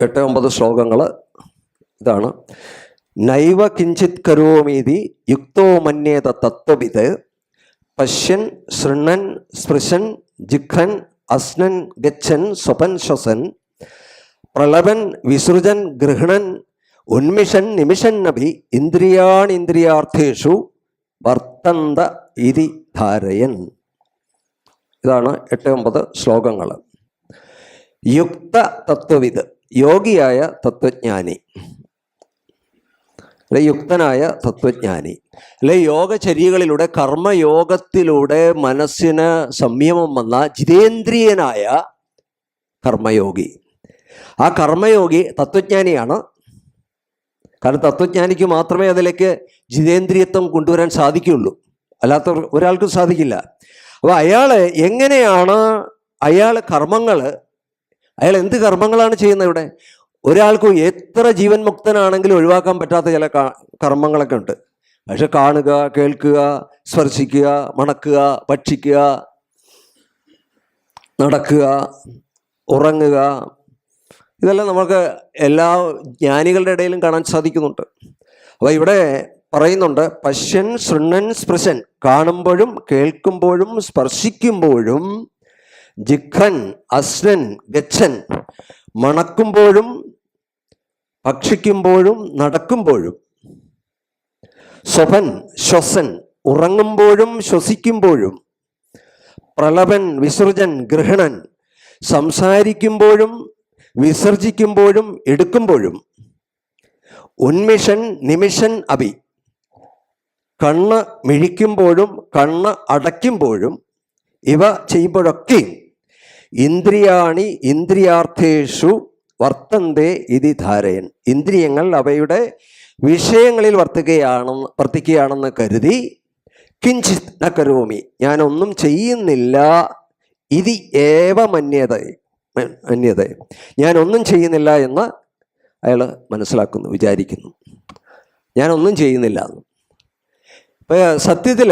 8-9 ശ്ലോകങ്ങൾ ഇതാണ്. നൈവ കിഞ്ചിത് കരോമീതി യുക്തോ മന്യേത തത്വവിത് പശ്യൻ ശൃണ്ണൻ സ്പൃശൻ ജിഘ്രൻ അസ്നൻ ഗച്ഛൻ സ്വപൻ ശ്വസൻ പ്രളപൻ വിസൃജൻ ഗൃഹണൻ ഉന്മിഷൻ നിമിഷൻ നഭി ഇന്ദ്രിയാണിന്ദ്രിയാർത്ഥേഷു വർത്തന്ത ഇതി ധാരയൻ. ഇതാണ് 8-9 ശ്ലോകങ്ങൾ. യുക്ത തത്വവിത്, യോഗിയായ തത്വജ്ഞാനി, അല്ലെ യുക്തനായ തത്വജ്ഞാനി, അല്ലെ യോഗചര്യകളിലൂടെ കർമ്മയോഗത്തിലൂടെ മനസ്സിന് സംയമം വന്ന ജിതേന്ദ്രിയനായ കർമ്മയോഗി. ആ കർമ്മയോഗി തത്വജ്ഞാനിയാണ്. കാരണം തത്വജ്ഞാനിക്ക് മാത്രമേ അതിലേക്ക് ജിതേന്ദ്രിയത്വം കൊണ്ടുവരാൻ സാധിക്കുകയുള്ളൂ, അല്ലാത്ത ഒരാൾക്കും സാധിക്കില്ല. അപ്പോൾ എങ്ങനെയാണ് അയാൾ എന്ത് കർമ്മങ്ങളാണ് ചെയ്യുന്നത്? ഇവിടെ ഒരാൾക്ക് എത്ര ജീവൻ മുക്തനാണെങ്കിലും ഒഴിവാക്കാൻ പറ്റാത്ത ചില കർമ്മങ്ങളൊക്കെ ഉണ്ട്. പക്ഷെ കാണുക, കേൾക്കുക, സ്പർശിക്കുക, മണക്കുക, ഭക്ഷിക്കുക, നടക്കുക, ഉറങ്ങുക, ഇതെല്ലാം നമുക്ക് എല്ലാ ജ്ഞാനികളുടെ ഇടയിലും കാണാൻ സാധിക്കുന്നുണ്ട്. അപ്പോൾ ഇവിടെ പറയുന്നുണ്ട് പശ്യൻ ശൃണ്ണൻ സ്പൃശൻ, കാണുമ്പോഴും കേൾക്കുമ്പോഴും സ്പർശിക്കുമ്പോഴും, ജിഘ്രൻ അസ്നൻ ഗച്ഛൻ, മണക്കുമ്പോഴും ഭക്ഷിക്കുമ്പോഴും നടക്കുമ്പോഴും, സ്വപൻ ശ്വസൻ, ഉറങ്ങുമ്പോഴും ശ്വസിക്കുമ്പോഴും, പ്രളപൻ വിസർജൻ ഗൃഹണൻ, സംസാരിക്കുമ്പോഴും വിസർജിക്കുമ്പോഴും എടുക്കുമ്പോഴും, ഉന്മിഷൻ നിമിഷൻ അഭി, കണ്ണ് മിഴിക്കുമ്പോഴും കണ്ണ് അടയ്ക്കുമ്പോഴും, ഇവ ചെയ്യുമ്പോഴൊക്കെയും ഇന്ദ്രിയാണി ഇന്ദ്രിയാർത്ഥേഷു വർത്തന്തേ ഇതി ധാരയൻ, ഇന്ദ്രിയങ്ങൾ അവയുടെ വിഷയങ്ങളിൽ വർത്തിക്കുകയാണെന്ന് കരുതി കിഞ്ചിത് ന കരോമി, ഞാനൊന്നും ചെയ്യുന്നില്ല, ഇതി ഏവ മന്യത, ഞാനൊന്നും ചെയ്യുന്നില്ല എന്ന് അയാൾ മനസ്സിലാക്കുന്നു, വിചാരിക്കുന്നു, ഞാനൊന്നും ചെയ്യുന്നില്ല എന്ന്. ഇപ്പം സത്യത്തിൽ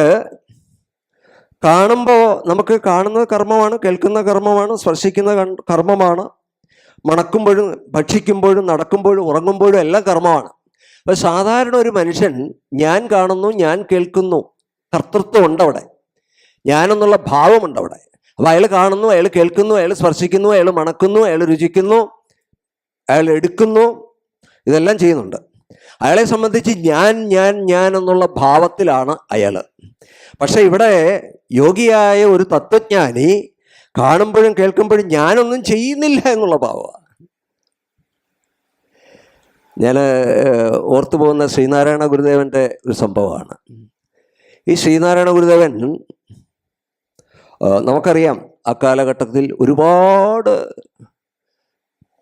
കാണുമ്പോൾ നമുക്ക് കാണുന്നത് കർമ്മമാണ്, കേൾക്കുന്ന കർമ്മമാണ്, സ്പർശിക്കുന്ന കർമ്മമാണ്, മണക്കുമ്പോഴും ഭക്ഷിക്കുമ്പോഴും നടക്കുമ്പോഴും ഉറങ്ങുമ്പോഴും എല്ലാം കർമ്മമാണ്. അപ്പോൾ സാധാരണ ഒരു മനുഷ്യൻ ഞാൻ കാണുന്നു, ഞാൻ കേൾക്കുന്നു, കർത്തൃത്വം ഉണ്ട് അവിടെ, ഞാനെന്നുള്ള ഭാവമുണ്ട് അവിടെ. അപ്പോൾ അയാൾ കാണുന്നു, അയാൾ കേൾക്കുന്നു, അയാൾ സ്പർശിക്കുന്നു, അയാൾ മണക്കുന്നു, അയാൾ രുചിക്കുന്നു, അയാൾ എടുക്കുന്നു, ഇതെല്ലാം ചെയ്യുന്നുണ്ട്. അയാളെ സംബന്ധിച്ച് ഞാൻ എന്നുള്ള ഭാവത്തിലാണ് അയാൾ. പക്ഷെ ഇവിടെ യോഗിയായ ഒരു തത്വജ്ഞാനി കാണുമ്പോഴും കേൾക്കുമ്പോഴും ഞാനൊന്നും ചെയ്യുന്നില്ല എന്നുള്ള ഭാവമാണ്. ഞാൻ ഓർത്തു പോകുന്ന ശ്രീനാരായണ ഗുരുദേവൻ്റെ ഒരു സംഭവമാണ്. ഈ ശ്രീനാരായണ ഗുരുദേവൻ നമുക്കറിയാം ആ കാലഘട്ടത്തിൽ ഒരുപാട്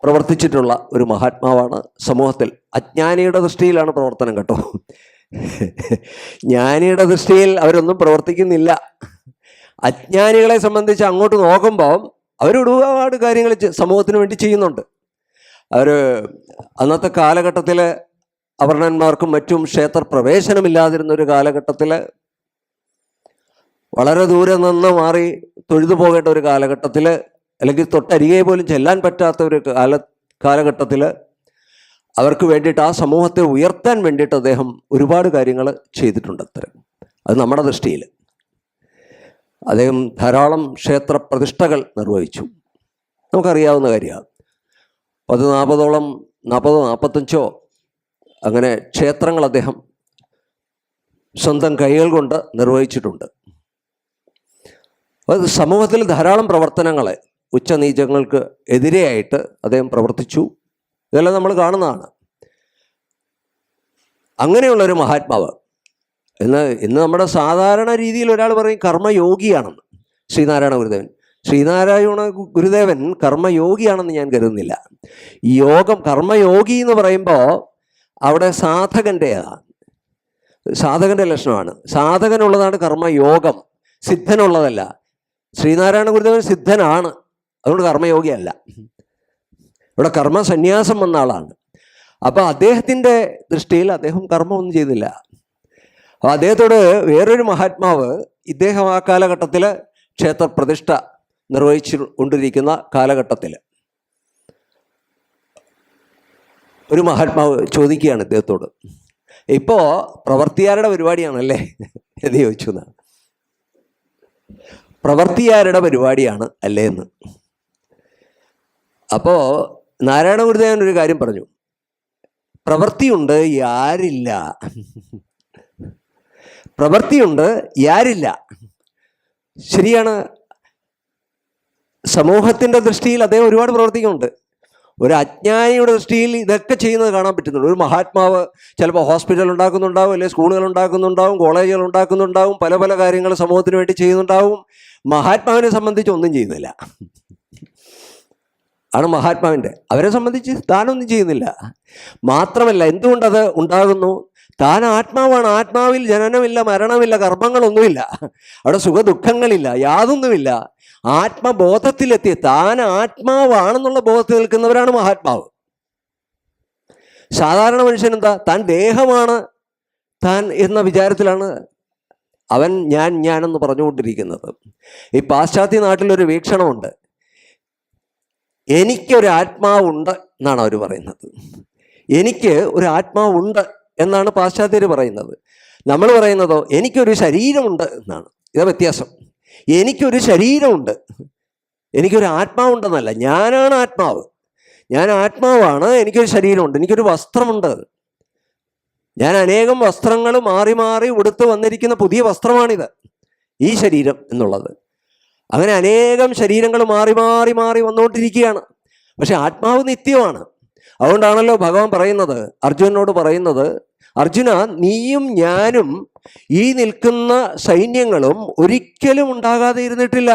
പ്രവർത്തിച്ചിട്ടുള്ള ഒരു മഹാത്മാവാണ്. സമൂഹത്തിൽ അജ്ഞാനിയുടെ ദൃഷ്ടിയിലാണ് പ്രവർത്തനം കേട്ടോ. ജ്ഞാനിയുടെ ദൃഷ്ടിയിൽ അവരൊന്നും പ്രവർത്തിക്കുന്നില്ല. അജ്ഞാനികളെ സംബന്ധിച്ച് അങ്ങോട്ട് നോക്കുമ്പോൾ അവരൊരുപാട് കാര്യങ്ങൾ സമൂഹത്തിന് വേണ്ടി ചെയ്യുന്നുണ്ട്. അവർ അന്നത്തെ കാലഘട്ടത്തിൽ അവർണന്മാർക്കും മറ്റും ക്ഷേത്ര പ്രവേശനമില്ലാതിരുന്ന ഒരു കാലഘട്ടത്തിൽ, വളരെ ദൂരെ നിന്ന് മാറി തൊഴുതു പോകേണ്ട ഒരു കാലഘട്ടത്തിൽ, അല്ലെങ്കിൽ തൊട്ടരികെ പോലും ചെല്ലാൻ പറ്റാത്ത ഒരു കാലഘട്ടത്തിൽ അവർക്ക് വേണ്ടിയിട്ട്, ആ സമൂഹത്തെ ഉയർത്താൻ വേണ്ടിയിട്ട് അദ്ദേഹം ഒരുപാട് കാര്യങ്ങൾ ചെയ്തിട്ടുണ്ട്. അത്തരം അത് നമ്മുടെ ദൃഷ്ടിയിൽ അദ്ദേഹം ധാരാളം ക്ഷേത്ര പ്രതിഷ്ഠകൾ നിർവഹിച്ചു. നമുക്കറിയാവുന്ന കാര്യമാണ്. 40-45 അങ്ങനെ ക്ഷേത്രങ്ങൾ അദ്ദേഹം സ്വന്തം കൈകൾ കൊണ്ട് നിർവഹിച്ചിട്ടുണ്ട്. അത് സമൂഹത്തിൽ ധാരാളം പ്രവർത്തനങ്ങൾ, ഉച്ചനീചങ്ങൾക്ക് എതിരെയായിട്ട് അദ്ദേഹം പ്രവർത്തിച്ചു. ഇതെല്ലാം നമ്മൾ കാണുന്നതാണ്. അങ്ങനെയുള്ളൊരു മഹാത്മാവ് ഇന്ന് നമ്മുടെ സാധാരണ രീതിയിൽ ഒരാൾ പറയും കർമ്മയോഗിയാണെന്ന്. ശ്രീനാരായണ ഗുരുദേവൻ ഗുരുദേവൻ കർമ്മയോഗിയാണെന്ന് ഞാൻ കരുതുന്നില്ല. യോഗം, കർമ്മയോഗി എന്ന് പറയുമ്പോൾ അവിടെ സാധകൻ്റെ ലക്ഷണമാണ്. സാധകനുള്ളതാണ് കർമ്മയോഗം, സിദ്ധനുള്ളതല്ല. ശ്രീനാരായണ ഗുരുദേവൻ സിദ്ധനാണ്, അതുകൊണ്ട് കർമ്മയോഗിയല്ല. ഇവിടെ കർമ്മസന്യാസം വന്ന ആളാണ്. അപ്പോൾ അദ്ദേഹത്തിൻ്റെ ദൃഷ്ടിയിൽ അദ്ദേഹം കർമ്മമൊന്നും ചെയ്തില്ല. അപ്പോൾ അദ്ദേഹത്തോട് വേറൊരു മഹാത്മാവ്, ഇദ്ദേഹം ആ കാലഘട്ടത്തിൽ ക്ഷേത്രപ്രതിഷ്ഠ നിർവഹിച്ചു കൊണ്ടിരിക്കുന്ന കാലഘട്ടത്തിൽ ഒരു മഹാത്മാവ് ചോദിക്കുകയാണ് ഇദ്ദേഹത്തോട്, ഇപ്പോൾ പ്രവർത്തിയാരുടെ പരിപാടിയാണല്ലേ എന്ന് ചോദിച്ചു. പ്രവർത്തിയാരുടെ പരിപാടിയാണ് അല്ലേ എന്ന്. അപ്പോൾ നാരായണ ഗുരുദേവൻ ഒരു കാര്യം പറഞ്ഞു, പ്രവൃത്തിയുണ്ട് യാരില്ല. പ്രവൃത്തിയുണ്ട് യാരില്ല. ശരിയാണ്. സമൂഹത്തിൻ്റെ ദൃഷ്ടിയിൽ അദ്ദേഹം ഒരുപാട് പ്രവർത്തിക്കുന്നുണ്ട്. ഒരു അജ്ഞാനിയുടെ ദൃഷ്ടിയിൽ ഇതൊക്കെ ചെയ്യുന്നത് കാണാൻ പറ്റുന്നുണ്ട്. ഒരു മഹാത്മാവ് ചിലപ്പോൾ ഹോസ്പിറ്റൽ ഉണ്ടാക്കുന്നുണ്ടാവും, അല്ലെങ്കിൽ സ്കൂളുകൾ ഉണ്ടാക്കുന്നുണ്ടാവും, കോളേജുകൾ ഉണ്ടാക്കുന്നുണ്ടാവും, പല പല കാര്യങ്ങൾ സമൂഹത്തിന് വേണ്ടി ചെയ്യുന്നുണ്ടാവും. മഹാത്മാവിനെ സംബന്ധിച്ച് ഒന്നും ചെയ്യുന്നില്ല. ആണ് മഹാത്മാവിൻ്റെ. അവരെ സംബന്ധിച്ച് താനൊന്നും ചെയ്യുന്നില്ല. മാത്രമല്ല, എന്തുകൊണ്ടത് ഉണ്ടാകുന്നു? താൻ ആത്മാവാണ്. ആത്മാവിൽ ജനനമില്ല, മരണമില്ല, കർമ്മങ്ങളൊന്നുമില്ല, അവിടെ സുഖദുഃഖങ്ങളില്ല, യാതൊന്നുമില്ല. ആത്മബോധത്തിലെത്തി താൻ ആത്മാവാണെന്നുള്ള ബോധത്തിൽ നിൽക്കുന്നവരാണ് മഹാത്മാവ്. സാധാരണ മനുഷ്യൻ എന്താ? താൻ ദേഹമാണ് താൻ എന്ന വിചാരത്തിലാണ് അവൻ ഞാനെന്ന് പറഞ്ഞുകൊണ്ടിരിക്കുന്നത്. ഈ പാശ്ചാത്യ നാട്ടിലൊരു വീക്ഷണമുണ്ട്. എനിക്കൊരു ആത്മാവുണ്ട് എന്നാണ് അവർ പറയുന്നത്. എനിക്ക് ഒരു ആത്മാവുണ്ട് എന്നാണ് പാശ്ചാത്യർ പറയുന്നത്. നമ്മൾ പറയുന്നതോ എനിക്കൊരു ശരീരമുണ്ട് എന്നാണ്. ഇതാ വ്യത്യാസം. എനിക്കൊരു ശരീരമുണ്ട്, എനിക്കൊരു ആത്മാവുണ്ടെന്നല്ല. ഞാനാണ് ആത്മാവ്, ഞാൻ ആത്മാവാണ്, എനിക്കൊരു ശരീരമുണ്ട്, എനിക്കൊരു വസ്ത്രമുണ്ട്. ഞാൻ അനേകം വസ്ത്രങ്ങൾ മാറി മാറി ഉടുത്ത് വന്നിരിക്കുന്ന പുതിയ വസ്ത്രമാണിത്, ഈ ശരീരം എന്നുള്ളത്. അങ്ങനെ അനേകം ശരീരങ്ങൾ മാറി മാറി മാറി വന്നുകൊണ്ടിരിക്കുകയാണ്. പക്ഷെ ആത്മാവ് നിത്യമാണ്. അതുകൊണ്ടാണല്ലോ ഭഗവാൻ പറയുന്നത്, അർജുനനോട് പറയുന്നത്, അർജുന, നീയും ഞാനും ഈ നിൽക്കുന്ന സൈന്യങ്ങളും ഒരിക്കലും ഉണ്ടാകാതെ ഇരുന്നിട്ടില്ല.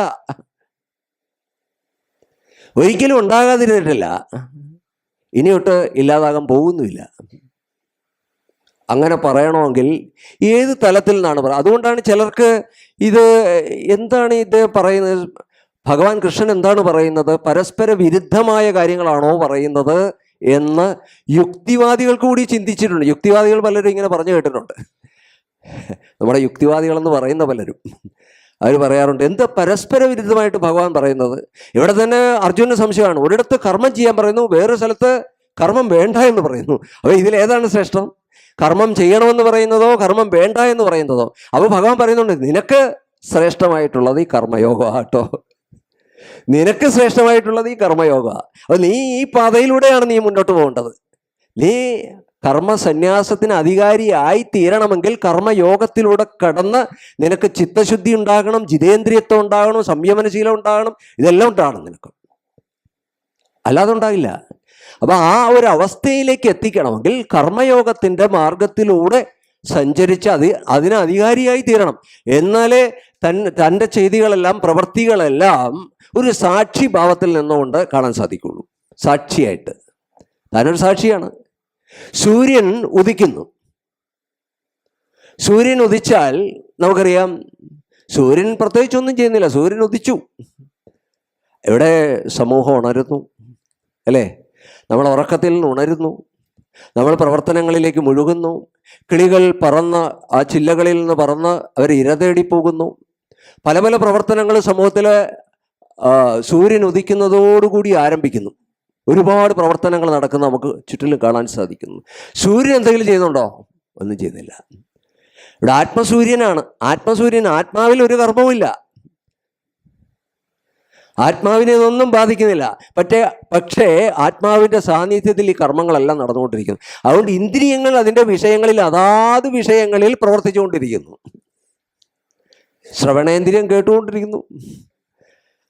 ഒരിക്കലും ഉണ്ടാകാതിരുന്നിട്ടില്ല, ഇനിയൊട്ട് ഇല്ലാതാകാൻ പോകുന്നുമില്ല. അങ്ങനെ പറയണമെങ്കിൽ ഏത് തലത്തിൽ നിന്നാണ് പറയുക? അതുകൊണ്ടാണ് ചിലർക്ക് ഇത് എന്താണ് ഇത് പറയുന്നത്, ഭഗവാൻ കൃഷ്ണൻ എന്താണ് പറയുന്നത്, പരസ്പര വിരുദ്ധമായ കാര്യങ്ങളാണോ പറയുന്നത് എന്ന് യുക്തിവാദികൾ കൂടി ചിന്തിച്ചിട്ടുണ്ട്. യുക്തിവാദികൾ പലരും ഇങ്ങനെ പറഞ്ഞു കേട്ടിട്ടുണ്ട്. നമ്മുടെ യുക്തിവാദികളെന്ന് പറയുന്ന പലരും അവർ പറയാറുണ്ട്, എന്താ പരസ്പര വിരുദ്ധമായിട്ട് ഭഗവാൻ പറയുന്നത്? ഇവിടെ തന്നെ അർജുനന് സംശയമാണ്. ഒരിടത്ത് കർമ്മം ചെയ്യാൻ പറയുന്നു, വേറൊരു സ്ഥലത്ത് കർമ്മം വേണ്ട എന്ന് പറയുന്നു. അപ്പോൾ ഇതിലേതാണ് ശ്രേഷ്ഠം? കർമ്മം ചെയ്യണമെന്ന് പറയുന്നതോ കർമ്മം വേണ്ട എന്ന് പറയുന്നതോ? അപ്പോൾ ഭഗവാൻ പറയുന്നുണ്ട്, നിനക്ക് ശ്രേഷ്ഠമായിട്ടുള്ളത് ഈ കർമ്മയോഗ കേട്ടോ, നിനക്ക് ശ്രേഷ്ഠമായിട്ടുള്ളത് ഈ കർമ്മയോഗ. അപ്പോൾ നീ ഈ പാതയിലൂടെയാണ് നീ മുന്നോട്ട് പോകേണ്ടത്. നീ കർമ്മസന്യാസത്തിന് അധികാരിയായി തീരണമെങ്കിൽ കർമ്മയോഗത്തിലൂടെ കടന്ന് നിനക്ക് ചിത്തശുദ്ധി ഉണ്ടാകണം, ജിതേന്ദ്രിയത്വം ഉണ്ടാകണം, സംയമനശീലം ഉണ്ടാകണം, ഇതെല്ലാം ഉണ്ടാകണം നിനക്ക്. അല്ലാതെ ഉണ്ടാകില്ല. അപ്പം ആ ഒരു അവസ്ഥയിലേക്ക് എത്തിക്കണമെങ്കിൽ കർമ്മയോഗത്തിൻ്റെ മാർഗത്തിലൂടെ സഞ്ചരിച്ച് അതിന് അധികാരിയായി തീരണം. എന്നാലേ തൻ്റെ ചെയ്തികളെല്ലാം പ്രവൃത്തികളെല്ലാം ഒരു സാക്ഷി ഭാവത്തിൽ നിന്നുകൊണ്ട് കാണാൻ സാധിക്കുള്ളൂ. സാക്ഷിയായിട്ട് താനൊരു സാക്ഷിയാണ്. സൂര്യൻ ഉദിക്കുന്നു. സൂര്യൻ ഉദിച്ചാൽ നമുക്കറിയാം, സൂര്യൻ പ്രത്യേകിച്ചൊന്നും ചെയ്യുന്നില്ല, സൂര്യൻ ഉദിച്ചു. ഇവിടെ സമൂഹം ഉണരുന്നു അല്ലേ? നമ്മൾ ഉറക്കത്തിൽ നിന്ന് ഉണരുന്നു, നമ്മൾ പ്രവർത്തനങ്ങളിലേക്ക് മുഴുകുന്നു. കിളികൾ പറന്ന് ആ ചില്ലകളിൽ നിന്ന് പറന്ന് അവർ ഇര തേടി പോകുന്നു. പല പല പ്രവർത്തനങ്ങൾ സമൂഹത്തിൽ സൂര്യൻ ഉദിക്കുന്നതോടുകൂടി ആരംഭിക്കുന്നു. ഒരുപാട് പ്രവർത്തനങ്ങൾ നടക്കുന്ന നമുക്ക് ചുറ്റിലും കാണാൻ സാധിക്കുന്നു. സൂര്യൻ എന്തെങ്കിലും ചെയ്യുന്നുണ്ടോ? ഒന്നും ചെയ്യുന്നില്ല. ഇവിടെ ആത്മസൂര്യനാണ്. ആത്മസൂര്യൻ, ആത്മാവിൽ ഒരു കർമ്മവുമില്ല, ആത്മാവിനെ ഒന്നും ബാധിക്കുന്നില്ല. പക്ഷേ ആത്മാവിൻ്റെ സാന്നിധ്യത്തിൽ ഈ കർമ്മങ്ങളെല്ലാം നടന്നുകൊണ്ടിരിക്കുന്നു. അതുകൊണ്ട് ഇന്ദ്രിയങ്ങൾ അതിൻ്റെ വിഷയങ്ങളിൽ അതാത് വിഷയങ്ങളിൽ പ്രവർത്തിച്ചുകൊണ്ടിരിക്കുന്നു. ശ്രവണേന്ദ്രിയം കേട്ടുകൊണ്ടിരിക്കുന്നു,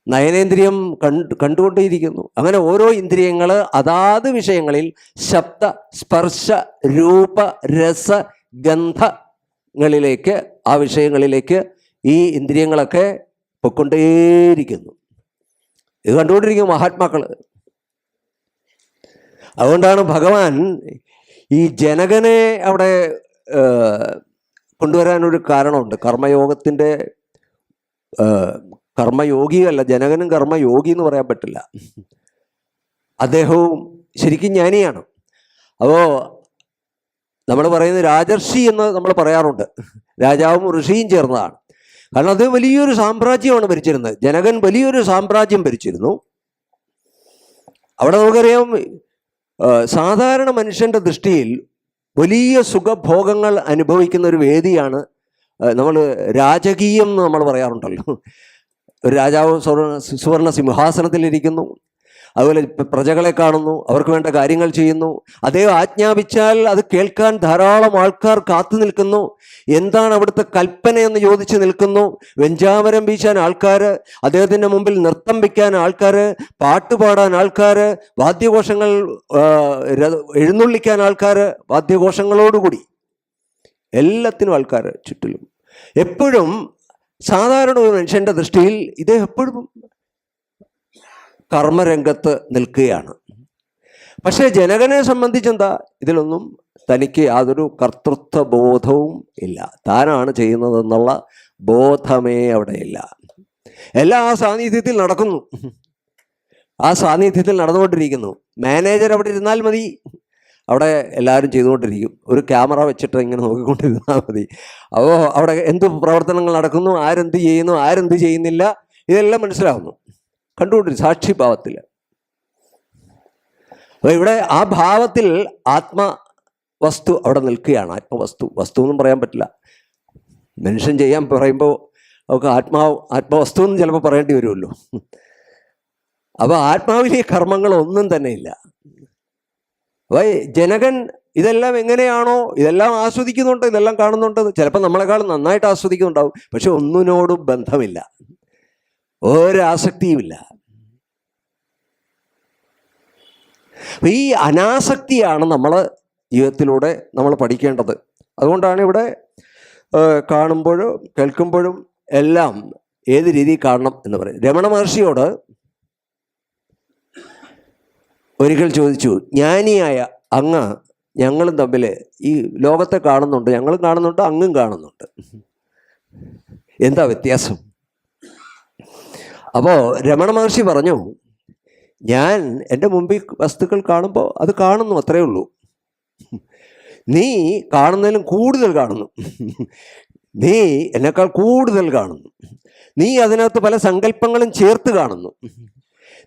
നയനേന്ദ്രിയം കണ്ടുകൊണ്ടേയിരിക്കുന്നു. അങ്ങനെ ഓരോ ഇന്ദ്രിയങ്ങൾ അതാത് വിഷയങ്ങളിൽ ശബ്ദ, സ്പർശ, രൂപ, രസ, ഗന്ധങ്ങളിലേക്ക്, ആ വിഷയങ്ങളിലേക്ക് ഈ ഇന്ദ്രിയങ്ങളൊക്കെ പൊയ്ക്കൊണ്ടേയിരിക്കുന്നു. ഇത് കണ്ടുകൊണ്ടിരിക്കും മഹാത്മാക്കൾ. അതുകൊണ്ടാണ് ഭഗവാൻ ഈ ജനകനെ അവിടെ കൊണ്ടുവരാനൊരു കാരണമുണ്ട്. കർമ്മയോഗത്തിൻ്റെ കർമ്മയോഗിയല്ല, ജനകനും കർമ്മയോഗി എന്ന് പറയാൻ പറ്റില്ല. അദ്ദേഹവും ശരിക്കും ജ്ഞാനിയാണ്. അപ്പോൾ നമ്മൾ പറയുന്നത് രാജർഷി എന്ന് നമ്മൾ പറയാറുണ്ട്. രാജാവും ഋഷിയും ചേർന്നതാണ്. കാരണം അത് വലിയൊരു സാമ്രാജ്യമാണ് ഭരിച്ചിരുന്നത്. ജനകൻ വലിയൊരു സാമ്രാജ്യം ഭരിച്ചിരുന്നു. അവിടെ നമുക്കറിയാം, സാധാരണ മനുഷ്യൻ്റെ ദൃഷ്ടിയിൽ വലിയ സുഖഭോഗങ്ങൾ അനുഭവിക്കുന്ന ഒരു വേദിയാണ് നമ്മൾ രാജകീയം എന്ന് നമ്മൾ പറയാറുണ്ടല്ലോ. ഒരു രാജാവ് സുവർണ സിംഹാസനത്തിലിരിക്കുന്നു, അതുപോലെ പ്രജകളെ കാണുന്നു, അവർക്ക് വേണ്ട കാര്യങ്ങൾ ചെയ്യുന്നു. അദ്ദേഹം ആജ്ഞാപിച്ചാൽ അത് കേൾക്കാൻ ധാരാളം ആൾക്കാർ കാത്തു നിൽക്കുന്നു. എന്താണ് അവിടുത്തെ കൽപ്പനയെന്ന് ചോദിച്ച് നിൽക്കുന്നു. വെഞ്ചാമരം വീശാൻ ആൾക്കാർ, അദ്ദേഹത്തിൻ്റെ മുമ്പിൽ നൃത്തം വയ്ക്കാൻ ആൾക്കാർ, പാട്ടുപാടാൻ ആൾക്കാർ, വാദ്യഘോഷങ്ങൾ എഴുന്നള്ളിക്കാൻ ആൾക്കാർ, വാദ്യഘോഷങ്ങളോടുകൂടി എല്ലാത്തിനും ആൾക്കാർ ചുറ്റിലും. എപ്പോഴും സാധാരണ ഒരു മനുഷ്യൻ്റെ ദൃഷ്ടിയിൽ ഇദ്ദേഹം എപ്പോഴും കർമ്മരംഗത്ത് നിൽക്കുകയാണ്. പക്ഷേ ജനകനെ സംബന്ധിച്ചെന്താ, ഇതിലൊന്നും തനിക്ക് യാതൊരു കർത്തൃത്വ ബോധവും ഇല്ല. താനാണ് ചെയ്യുന്നതെന്നുള്ള ബോധമേ അവിടെയില്ല. എല്ലാം ആ സാന്നിധ്യത്തിൽ നടക്കുന്നു, ആ സാന്നിധ്യത്തിൽ നടന്നുകൊണ്ടിരിക്കുന്നു. മാനേജർ അവിടെ ഇരുന്നാൽ മതി, അവിടെ എല്ലാവരും ചെയ്തുകൊണ്ടിരിക്കും. ഒരു ക്യാമറ വെച്ചിട്ട് ഇങ്ങനെ നോക്കിക്കൊണ്ടിരുന്നാൽ മതി. അപ്പോൾ അവിടെ എന്ത് പ്രവർത്തനങ്ങൾ നടക്കുന്നു, ആരെന്ത് ചെയ്യുന്നു, ആരെന്ത് ചെയ്യുന്നില്ല, ഇതെല്ലാം മനസ്സിലാവുന്നു. കണ്ടുകൊണ്ടിരിക്കും സാക്ഷിഭാവത്തിൽ. അപ്പോൾ ഇവിടെ ആ ഭാവത്തിൽ ആത്മവസ്തു അവിടെ നിൽക്കുകയാണ്. ആത്മവസ്തു, വസ്തു എന്നും പറയാൻ പറ്റില്ല. മനുഷ്യൻ ചെയ്യാൻ പറയുമ്പോൾ അവർക്ക് ആത്മവസ്തു എന്ന് ചിലപ്പോൾ പറയേണ്ടി വരുമല്ലോ. അപ്പോൾ ആത്മാവിലെ കർമ്മങ്ങളൊന്നും തന്നെ ഇല്ല. അപ്പോൾ ജനകൻ ഇതെല്ലാം എങ്ങനെയാണോ, ഇതെല്ലാം ആസ്വദിക്കുന്നുണ്ട്, ഇതെല്ലാം കാണുന്നുണ്ട്. ചിലപ്പോൾ നമ്മളെക്കാളും നന്നായിട്ട് ആസ്വദിക്കുന്നുണ്ടാവും, പക്ഷെ ഒന്നിനോടും ബന്ധമില്ല, ഒരാസക്തിയുമില്ല. അപ്പം ഈ അനാസക്തിയാണ് നമ്മൾ ജീവിതത്തിലൂടെ നമ്മൾ പഠിക്കേണ്ടത്. അതുകൊണ്ടാണ് ഇവിടെ കാണുമ്പോഴും കേൾക്കുമ്പോഴും എല്ലാം ഏത് രീതിയിൽ കാണണം എന്ന് പറയും. രമണ മഹർഷിയോട് ഒരിക്കൽ ചോദിച്ചു, ജ്ഞാനിയായ അങ്ങ് ഞങ്ങളും തമ്മിൽ ഈ ലോകത്തെ കാണുന്നുണ്ട്, ഞങ്ങളും കാണുന്നുണ്ട്, അങ്ങും കാണുന്നുണ്ട്, എന്താ വ്യത്യാസം? അപ്പോൾ രമണ മഹർഷി പറഞ്ഞു, ഞാൻ എൻ്റെ മുമ്പിൽ വസ്തുക്കൾ കാണുമ്പോൾ അത് കാണുന്നു, അത്രയേ ഉള്ളൂ. നീ കാണുന്നതിലും കൂടുതൽ കാണുന്നു, നീ എന്നെക്കാൾ കൂടുതൽ കാണുന്നു. നീ അതിനകത്ത് പല സങ്കല്പങ്ങളും ചേർത്ത് കാണുന്നു,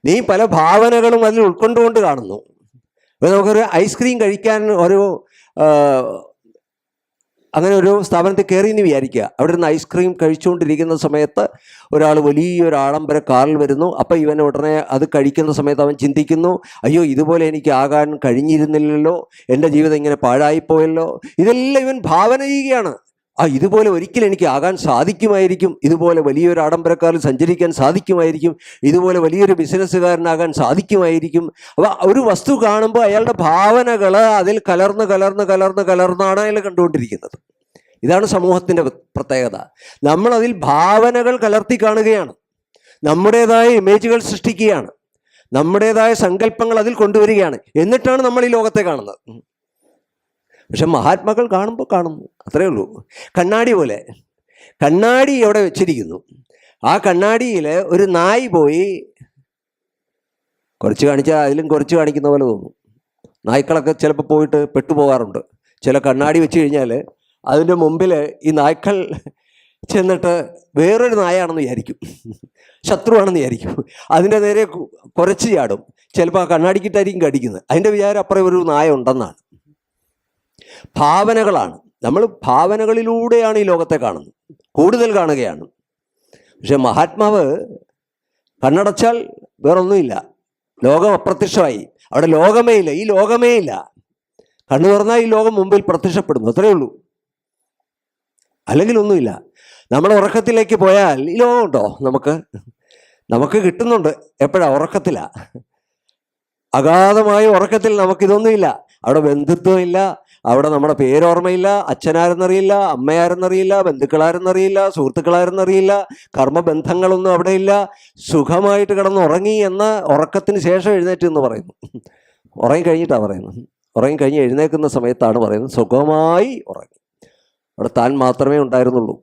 നീ പല ഭാവനകളും അതിൽ ഉൾക്കൊണ്ടുകൊണ്ട് കാണുന്നു. നമുക്കൊരു ഐസ്ക്രീം കഴിക്കാൻ അങ്ങനെ ഒരു സ്ഥാപനത്തിൽ കയറി എന്ന് വിചാരിക്കുക. അവിടെ നിന്ന് ഐസ്ക്രീം കഴിച്ചുകൊണ്ടിരിക്കുന്ന സമയത്ത് ഒരാൾ വലിയൊരു ആഡംബര കാറിൽ വരുന്നു. അപ്പം ഇവൻ ഉടനെ അത് കഴിക്കുന്ന സമയത്ത് അവൻ ചിന്തിക്കുന്നു, അയ്യോ ഇതുപോലെ എനിക്ക് ആകാൻ കഴിഞ്ഞിരുന്നില്ലല്ലോ, എൻ്റെ ജീവിതം ഇങ്ങനെ പാഴായിപ്പോയല്ലോ. ഇതെല്ലാം ഇവൻ ഭാവന ചെയ്യുകയാണ്. ഇതുപോലെ ഒരിക്കലും എനിക്ക് ആകാൻ സാധിക്കുമായിരിക്കും, ഇതുപോലെ വലിയൊരു ആഡംബരക്കാരിൽ സഞ്ചരിക്കാൻ സാധിക്കുമായിരിക്കും, ഇതുപോലെ വലിയൊരു ബിസിനസ്സുകാരനാകാൻ സാധിക്കുമായിരിക്കും. അപ്പോൾ ഒരു വസ്തു കാണുമ്പോൾ അയാളുടെ ഭാവനകൾ അതിൽ കലർന്നാണ് അയാൾ കണ്ടുകൊണ്ടിരിക്കുന്നത്. ഇതാണ് സമൂഹത്തിൻ്റെ പ്രത്യേകത. നമ്മളതിൽ ഭാവനകൾ കലർത്തി കാണുകയാണ്, നമ്മുടേതായ ഇമേജുകൾ സൃഷ്ടിക്കുകയാണ്, നമ്മുടേതായ സങ്കല്പങ്ങൾ അതിൽ കൊണ്ടുവരികയാണ്. എന്നിട്ടാണ് നമ്മൾ ഈ ലോകത്തെ കാണുന്നത്. പക്ഷെ മഹാത്മാക്കൾ കാണുന്നു, അത്രയേ ഉള്ളൂ. കണ്ണാടി പോലെ, കണ്ണാടി അവിടെ വെച്ചിരിക്കുന്നു. ആ കണ്ണാടിയിൽ ഒരു നായി പോയി കുറച്ച് കാണിച്ചാൽ അതിലും കുറച്ച് കാണിക്കുന്ന പോലെ തോന്നും. നായ്ക്കളൊക്കെ ചിലപ്പോൾ പോയിട്ട് പെട്ടുപോകാറുണ്ട്. ചില കണ്ണാടി വെച്ച് കഴിഞ്ഞാൽ അതിൻ്റെ മുമ്പിൽ ഈ നായ്ക്കൾ ചെന്നിട്ട് വേറൊരു നായാണെന്ന് വിചാരിക്കും, ശത്രുവാണെന്ന് വിചാരിക്കും. അതിൻ്റെ നേരെ കുറച്ച് ചാടും. ചിലപ്പോൾ ആ കണ്ണാടിക്കിട്ടായിരിക്കും കടിക്കുന്നത്. അതിൻ്റെ വിചാരം അപ്പുറം ഒരു നായ ഉണ്ടെന്നാണ്. ഭാവനകളാണ്. നമ്മൾ ഭാവനകളിലൂടെയാണ് ഈ ലോകത്തെ കാണുന്നത്, കൂടുതൽ കാണുകയാണ്. പക്ഷെ മഹാത്മാവ് കണ്ണടച്ചാൽ വേറൊന്നുമില്ല, ലോകം അപ്രത്യക്ഷമായി. അവിടെ ലോകമേ ഇല്ല, ഈ ലോകമേ ഇല്ല. കണ്ണു തുറന്നാൽ ഈ ലോകം മുമ്പിൽ പ്രത്യക്ഷപ്പെടുന്നു, അത്രയേ ഉള്ളൂ. അല്ലെങ്കിൽ ഒന്നുമില്ല. നമ്മൾ ഉറക്കത്തിലേക്ക് പോയാൽ ഈ ലോകമുണ്ടോ? നമുക്ക് കിട്ടുന്നുണ്ട്. എപ്പോഴാണ്? ഉറക്കത്തിലാണ്. അഗാധമായ ഉറക്കത്തിൽ നമുക്കിതൊന്നുമില്ല. അവിടെ ബന്ധുത്വമില്ല, അവിടെ നമ്മുടെ പേരോർമ്മയില്ല, അച്ഛനാരെന്നറിയില്ല, അമ്മയാരെന്നറിയില്ല, ബന്ധുക്കളാരെന്നറിയില്ല, സുഹൃത്തുക്കളാരെന്നറിയില്ല, കർമ്മബന്ധങ്ങളൊന്നും അവിടെ ഇല്ല. സുഖമായിട്ട് കിടന്നുറങ്ങി എന്ന് ഉറക്കത്തിന് ശേഷം എഴുന്നേറ്റ് എന്ന് പറയുന്നു. ഉറങ്ങിക്കഴിഞ്ഞിട്ടാണ് പറയുന്നത്. ഉറങ്ങിക്കഴിഞ്ഞ് എഴുന്നേൽക്കുന്ന സമയത്താണ് പറയുന്നത് സുഖമായി ഉറങ്ങി. അവിടെ താൻ മാത്രമേ ഉണ്ടായിരുന്നുള്ളൂ,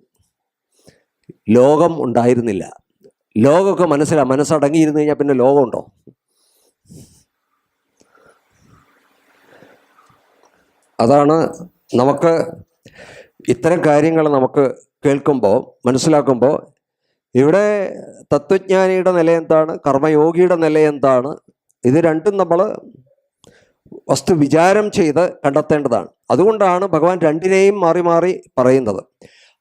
ലോകം ഉണ്ടായിരുന്നില്ല. ലോകമൊക്കെ മനസ്സടങ്ങിയിരുന്നു കഴിഞ്ഞാൽ പിന്നെ ലോകമുണ്ടോ? അതാണ് നമുക്ക് ഇത്തരം കാര്യങ്ങൾ നമുക്ക് കേൾക്കുമ്പോൾ മനസ്സിലാക്കുമ്പോൾ ഇവിടെ തത്വജ്ഞാനിയുടെ നില എന്താണ്, കർമ്മയോഗിയുടെ നില എന്താണ്, ഇത് രണ്ടും നമ്മൾ വസ്തു വിചാരം ചെയ്ത് കണ്ടെത്തേണ്ടതാണ്. അതുകൊണ്ടാണ് ഭഗവാൻ രണ്ടിനെയും മാറി മാറി പറയുന്നത്.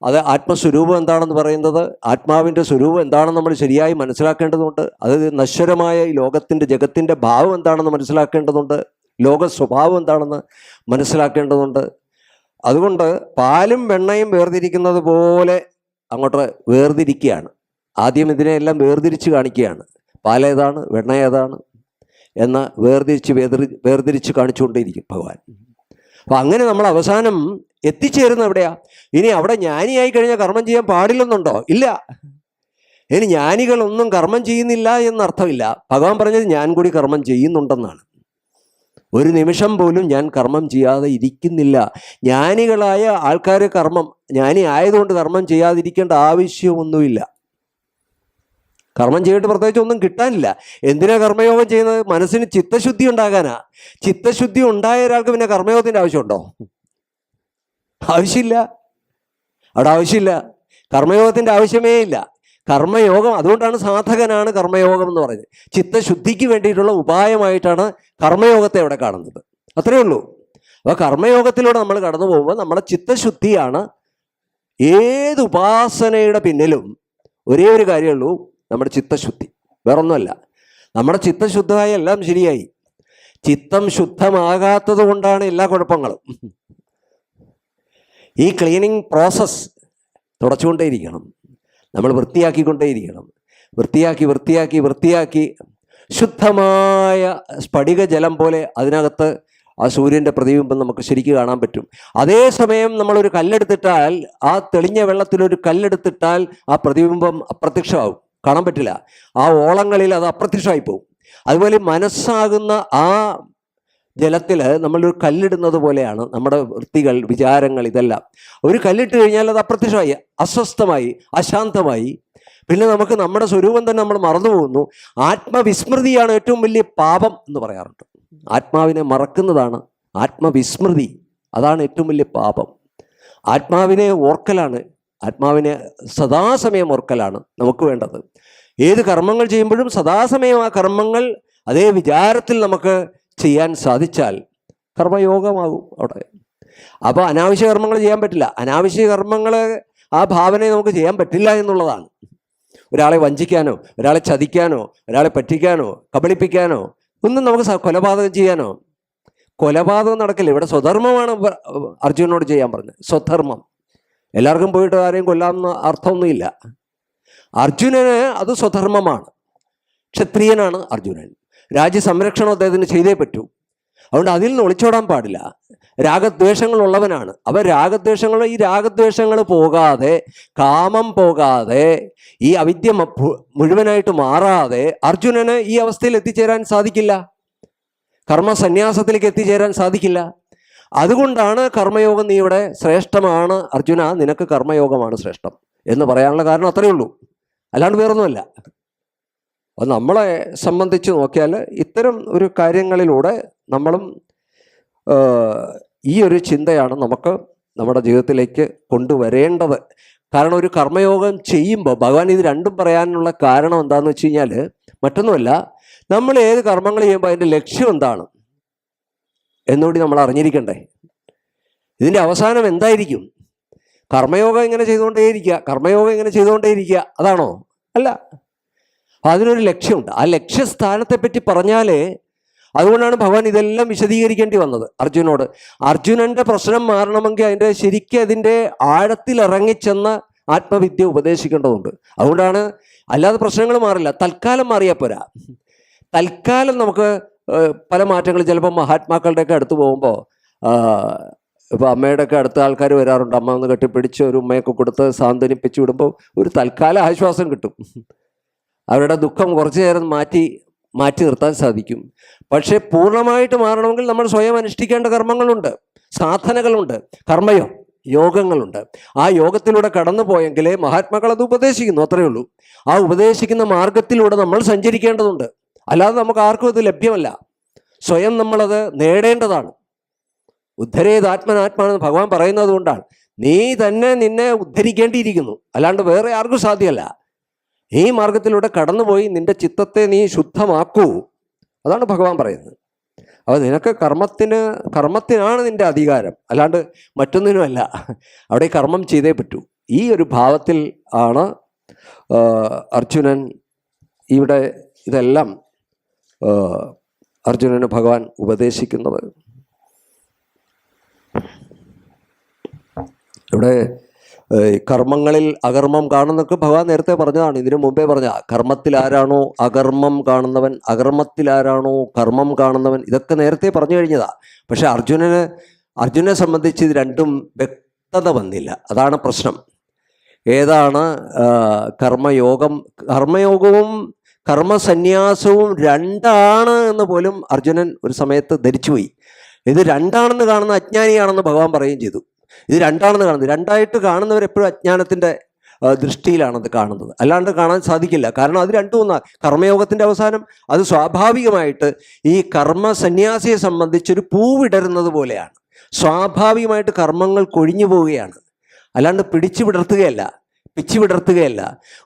അത് ആത്മസ്വരൂപം എന്താണെന്ന് പറയുന്നത്, ആത്മാവിൻ്റെ സ്വരൂപം എന്താണെന്ന് നമ്മൾ ശരിയായി മനസ്സിലാക്കേണ്ടതുണ്ട്. അത് നശ്വരമായ ഈ ലോകത്തിൻ്റെ ജഗത്തിൻ്റെ ഭാവം എന്താണെന്ന് മനസ്സിലാക്കേണ്ടതുണ്ട്, ലോക സ്വഭാവം എന്താണെന്ന് മനസ്സിലാക്കേണ്ടതുണ്ട്. അതുകൊണ്ട് പാലും വെണ്ണയും വേർതിരിക്കുന്നത് പോലെ അങ്ങോട്ട് വേർതിരിക്കുകയാണ്. ആദ്യം ഇതിനെയെല്ലാം വേർതിരിച്ച് കാണിക്കുകയാണ്. പാലേതാണ് വെണ്ണ ഏതാണ് എന്ന് വേർതിരിച്ച് കാണിച്ചുകൊണ്ടേയിരിക്കും ഭഗവാൻ. അപ്പം അങ്ങനെ നമ്മൾ അവസാനം എത്തിച്ചേരുന്ന എവിടെയാ? ഇനി അവിടെ ജ്ഞാനിയായി കഴിഞ്ഞാൽ കർമ്മം ചെയ്യാൻ പാടില്ലെന്നുണ്ടോ? ഇല്ല. ഇനി ജ്ഞാനികളൊന്നും കർമ്മം ചെയ്യുന്നില്ല എന്നർത്ഥമില്ല. ഭഗവാൻ പറഞ്ഞത് ഞാൻ കൂടി കർമ്മം ചെയ്യുന്നുണ്ടെന്നാണ്. ഒരു നിമിഷം പോലും ഞാൻ കർമ്മം ചെയ്യാതെ ഇരിക്കുന്നില്ല. ജ്ഞാനികളായ ആൾക്കാർ ജ്ഞാനി ആയതുകൊണ്ട് കർമ്മം ചെയ്യാതിരിക്കേണ്ട ആവശ്യമൊന്നുമില്ല. കർമ്മം ചെയ്തിട്ട് പ്രത്യേകിച്ച് ഒന്നും കിട്ടാനില്ല. എന്തിനാ കർമ്മയോഗം ചെയ്യുന്നത്? മനസ്സിന് ചിത്തശുദ്ധി ഉണ്ടാകാനാ. ചിത്തശുദ്ധി ഉണ്ടായ ഒരാൾക്ക് പിന്നെ കർമ്മയോഗത്തിൻ്റെ ആവശ്യമുണ്ടോ? ആവശ്യമില്ല. അവിടെ ആവശ്യമില്ല. കർമ്മയോഗത്തിൻ്റെ ആവശ്യമേ ഇല്ല. കർമ്മയോഗം അതുകൊണ്ടാണ് സാധകനാണ് കർമ്മയോഗം എന്ന് പറയുന്നത്. ചിത്തശുദ്ധിക്ക് വേണ്ടിയിട്ടുള്ള ഉപായമായിട്ടാണ് കർമ്മയോഗത്തെ അവിടെ കാണുന്നത്. അത്രയേ ഉള്ളൂ. അപ്പോൾ കർമ്മയോഗത്തിലൂടെ നമ്മൾ കടന്നു പോകുമ്പോൾ നമ്മുടെ ചിത്തശുദ്ധിയാണ്. ഏത് ഉപാസനയുടെ പിന്നിലും ഒരേ ഒരു കാര്യമുള്ളൂ, നമ്മുടെ ചിത്തശുദ്ധി, വേറൊന്നുമല്ല. നമ്മുടെ ചിത്തശുദ്ധമായ എല്ലാം ശരിയായി. ചിത്തം ശുദ്ധമാകാത്തത് കൊണ്ടാണ് എല്ലാ കുഴപ്പങ്ങളും. ഈ ക്ലീനിങ് പ്രോസസ്സ് തുടച്ചുകൊണ്ടേയിരിക്കണം, നമ്മൾ വൃത്തിയാക്കിക്കൊണ്ടേയിരിക്കണം. വൃത്തിയാക്കി ശുദ്ധമായ സ്ഫടിക ജലം പോലെ അതിനകത്ത് ആ സൂര്യൻ്റെ പ്രതിബിംബം നമുക്ക് ശരിക്കും കാണാൻ പറ്റും. അതേസമയം നമ്മളൊരു കല്ലെടുത്തിട്ടാൽ, ആ തെളിഞ്ഞ വെള്ളത്തിലൊരു കല്ലെടുത്തിട്ടാൽ ആ പ്രതിബിംബം അപ്രത്യക്ഷമാവും, കാണാൻ പറ്റില്ല. ആ ഓളങ്ങളിൽ അത് അപ്രത്യക്ഷമായി പോകും. അതുപോലെ മനസ്സാകുന്ന ആ ജലത്തിൽ നമ്മളൊരു കല്ലിടുന്നത് പോലെയാണ് നമ്മുടെ വൃത്തികൾ, വിചാരങ്ങൾ, ഇതെല്ലാം. ഒരു കല്ലിട്ട് കഴിഞ്ഞാൽ അത് അപ്രത്യക്ഷമായി, അസ്വസ്ഥമായി, അശാന്തമായി. പിന്നെ നമുക്ക് നമ്മുടെ സ്വരൂപം തന്നെ നമ്മൾ മറന്നു പോകുന്നു. ആത്മവിസ്മൃതിയാണ് ഏറ്റവും വലിയ പാപം എന്ന് പറയാറുണ്ട്. ആത്മാവിനെ മറക്കുന്നതാണ് ആത്മവിസ്മൃതി. അതാണ് ഏറ്റവും വലിയ പാപം. ആത്മാവിനെ ഓർക്കലാണ്, ആത്മാവിനെ സദാസമയം ഓർക്കലാണ് നമുക്ക് വേണ്ടത്. ഏത് കർമ്മങ്ങൾ ചെയ്യുമ്പോഴും സദാസമയം ആ കർമ്മങ്ങൾ അതേ വിചാരത്തിൽ നമുക്ക് ചെയ്യാൻ സാധിച്ചാൽ കർമ്മയോഗമാകും അവിടെ. അപ്പോൾ അനാവശ്യ കർമ്മങ്ങൾ ചെയ്യാൻ പറ്റില്ല. അനാവശ്യ കർമ്മങ്ങൾ ആ ഭാവനയെ നമുക്ക് ചെയ്യാൻ പറ്റില്ല എന്നുള്ളതാണ്. ഒരാളെ വഞ്ചിക്കാനോ, ഒരാളെ ചതിക്കാനോ, ഒരാളെ പറ്റിക്കാനോ, കബളിപ്പിക്കാനോ ഒന്നും നമുക്ക് കൊലപാതകം ചെയ്യാനോ. കൊലപാതകം നടക്കില്ല. ഇവിടെ സ്വധർമ്മമാണ് അർജുനനോട് ചെയ്യാൻ പറഞ്ഞത്. സ്വധർമ്മം. എല്ലാവർക്കും പോയിട്ട് ആരെയും കൊല്ലാമെന്ന് അർത്ഥമൊന്നുമില്ല. അർജുനന് അത് സ്വധർമ്മമാണ്. ക്ഷത്രിയനാണ് അർജുനൻ. രാജ്യസംരക്ഷണം അദ്ദേഹത്തിന് ചെയ്തേ പറ്റൂ. അതുകൊണ്ട് അതിൽ നിന്ന് ഒളിച്ചോടാൻ പാടില്ല. രാഗദ്വേഷങ്ങളുള്ളവനാണ്. അവ ഈ രാഗദ്വേഷങ്ങൾ പോകാതെ, കാമം പോകാതെ, ഈ അവിദ്യ മുഴുവനായിട്ട് മാറാതെ അർജുനന് ഈ അവസ്ഥയിൽ എത്തിച്ചേരാൻ സാധിക്കില്ല. കർമ്മസന്യാസത്തിലേക്ക് എത്തിച്ചേരാൻ സാധിക്കില്ല. അതുകൊണ്ടാണ് കർമ്മയോഗം നീ ഇവിടെ ശ്രേഷ്ഠമാണ് അർജുന, നിനക്ക് കർമ്മയോഗമാണ് ശ്രേഷ്ഠം എന്ന് പറയാനുള്ള കാരണം അത്രയേ ഉള്ളൂ, അല്ലാണ്ട് വേറൊന്നുമല്ല. അത് നമ്മളെ സംബന്ധിച്ച് നോക്കിയാൽ ഇത്തരം ഒരു കാര്യങ്ങളിലൂടെ നമ്മളും ഈ ഒരു ചിന്തയാണ് നമുക്ക് നമ്മുടെ ജീവിതത്തിലേക്ക് കൊണ്ടുവരേണ്ടത്. കാരണം ഒരു കർമ്മയോഗം ചെയ്യുമ്പോൾ ഭഗവാൻ ഇത് രണ്ടും പറയാനുള്ള കാരണം എന്താണെന്ന് വെച്ച് കഴിഞ്ഞാൽ മറ്റൊന്നുമല്ല, നമ്മൾ ഏത് കർമ്മങ്ങൾ ചെയ്യുമ്പോൾ അതിൻ്റെ ലക്ഷ്യം എന്താണ് എന്നുകൂടി നമ്മൾ അറിഞ്ഞിരിക്കണ്ടേ. ഇതിൻ്റെ അവസാനം എന്തായിരിക്കും? കർമ്മയോഗം ഇങ്ങനെ ചെയ്തുകൊണ്ടേയിരിക്കുക അതാണോ? അല്ല, അതിനൊരു ലക്ഷ്യമുണ്ട്. ആ ലക്ഷ്യസ്ഥാനത്തെപ്പറ്റി പറഞ്ഞാലേ, അതുകൊണ്ടാണ് ഭഗവാൻ ഇതെല്ലാം വിശദീകരിക്കേണ്ടി വന്നത് അർജുനോട്. അർജുനൻ്റെ പ്രശ്നം മാറണമെങ്കിൽ അതിൻ്റെ ആഴത്തിൽ ഇറങ്ങിച്ചെന്ന് ആത്മവിദ്യ ഉപദേശിക്കേണ്ടതുണ്ട്. അതുകൊണ്ടാണ്, അല്ലാതെ പ്രശ്നങ്ങൾ മാറില്ല. തൽക്കാലം മാറിയാൽ പോരാ. തൽക്കാലം നമുക്ക് പല മാറ്റങ്ങൾ, ചിലപ്പോൾ മഹാത്മാക്കളുടെയൊക്കെ അടുത്ത് പോകുമ്പോൾ, ഇപ്പോൾ അമ്മയുടെയൊക്കെ അടുത്ത ആൾക്കാർ വരാറുണ്ട്. അമ്മ ഒന്ന് കെട്ടിപ്പിടിച്ച് ഒരു ഉമ്മയൊക്കെ കൊടുത്ത് സാന്ത്വനിപ്പിച്ച് വിടുമ്പോൾ ഒരു തൽക്കാല ആശ്വാസം കിട്ടും. അവരുടെ ദുഃഖം കുറച്ചു നേരം മാറ്റി നിർത്താൻ സാധിക്കും. പക്ഷേ പൂർണ്ണമായിട്ട് മാറണമെങ്കിൽ നമ്മൾ സ്വയം അനുഷ്ഠിക്കേണ്ട കർമ്മങ്ങളുണ്ട്, സാധനകളുണ്ട്, യോഗങ്ങളുണ്ട്. ആ യോഗത്തിലൂടെ കടന്നു പോയെങ്കിലേ മഹാത്മാക്കൾ അത് ഉപദേശിക്കുന്നു, അത്രയേ ഉള്ളൂ. ആ ഉപദേശിക്കുന്ന മാർഗത്തിലൂടെ നമ്മൾ സഞ്ചരിക്കേണ്ടതുണ്ട്. അല്ലാതെ നമുക്ക് ആർക്കും അത് ലഭ്യമല്ല. സ്വയം നമ്മളത് നേടേണ്ടതാണ്. ഉദ്ധരേത് ആത്മനാത്മാണെന്ന് ഭഗവാൻ പറയുന്നത് കൊണ്ടാണ് നീ തന്നെ നിന്നെ ഉദ്ധരിക്കേണ്ടിയിരിക്കുന്നു, അല്ലാണ്ട് വേറെ ആർക്കും സാധ്യമല്ല. ഈ മാർഗത്തിലൂടെ കടന്നുപോയി നിന്റെ ചിത്തത്തെ നീ ശുദ്ധമാക്കൂ, അതാണ് ഭഗവാൻ പറയുന്നത്. അപ്പോൾ നിനക്ക് കർമ്മത്തിനാണ് നിന്റെ അധികാരം, അല്ലാണ്ട് മറ്റൊന്നിനുമല്ല. അവിടെ കർമ്മം ചെയ്തേ പറ്റൂ. ഈ ഒരു ഭാവത്തിൽ ആണ് അർജുനൻ ഇവിടെ ഇതെല്ലാം അർജുനന് ഭഗവാൻ ഉപദേശിക്കുന്നത്. ഇവിടെ കർമ്മങ്ങളിൽ അകർമ്മം കാണുന്നൊക്കെ ഭഗവാൻ നേരത്തെ പറഞ്ഞതാണ്. ഇതിനു മുമ്പേ പറഞ്ഞ കർമ്മത്തിൽ ആരാണോ അകർമ്മം കാണുന്നവൻ, അകർമ്മത്തിൽ ആരാണോ കർമ്മം കാണുന്നവൻ, ഇതൊക്കെ നേരത്തെ പറഞ്ഞു കഴിഞ്ഞതാ. പക്ഷെ അർജുനെ സംബന്ധിച്ച് ഇത് രണ്ടും വ്യക്തത വന്നില്ല. അതാണ് പ്രശ്നം. ഏതാണ് കർമ്മയോഗവും കർമ്മസന്യാസവും രണ്ടാണ് എന്ന് പോലും അർജുനൻ ഒരു സമയത്ത് ധരിച്ചുപോയി. ഇത് രണ്ടാണെന്ന് കാണുന്ന അജ്ഞാനിയാണെന്ന് ഭഗവാൻ പറയുകയും ചെയ്തു. ഇത് രണ്ടാണെന്ന് കാണുന്നത്, രണ്ടായിട്ട് കാണുന്നവരെപ്പോഴും അജ്ഞാനത്തിൻ്റെ ദൃഷ്ടിയിലാണത് കാണുന്നത്, അല്ലാണ്ട് കാണാൻ സാധിക്കില്ല. കാരണം അത് രണ്ടും ഒന്നാ. കർമ്മയോഗത്തിൻ്റെ അവസാനം അത് സ്വാഭാവികമായിട്ട് ഈ കർമ്മസന്യാസിയെ സംബന്ധിച്ചൊരു പൂവിടരുന്നത് പോലെയാണ്. സ്വാഭാവികമായിട്ട് കർമ്മങ്ങൾ കൊഴിഞ്ഞു പോവുകയാണ്, അല്ലാണ്ട് പിടിച്ചു വിടർത്തുകയല്ല.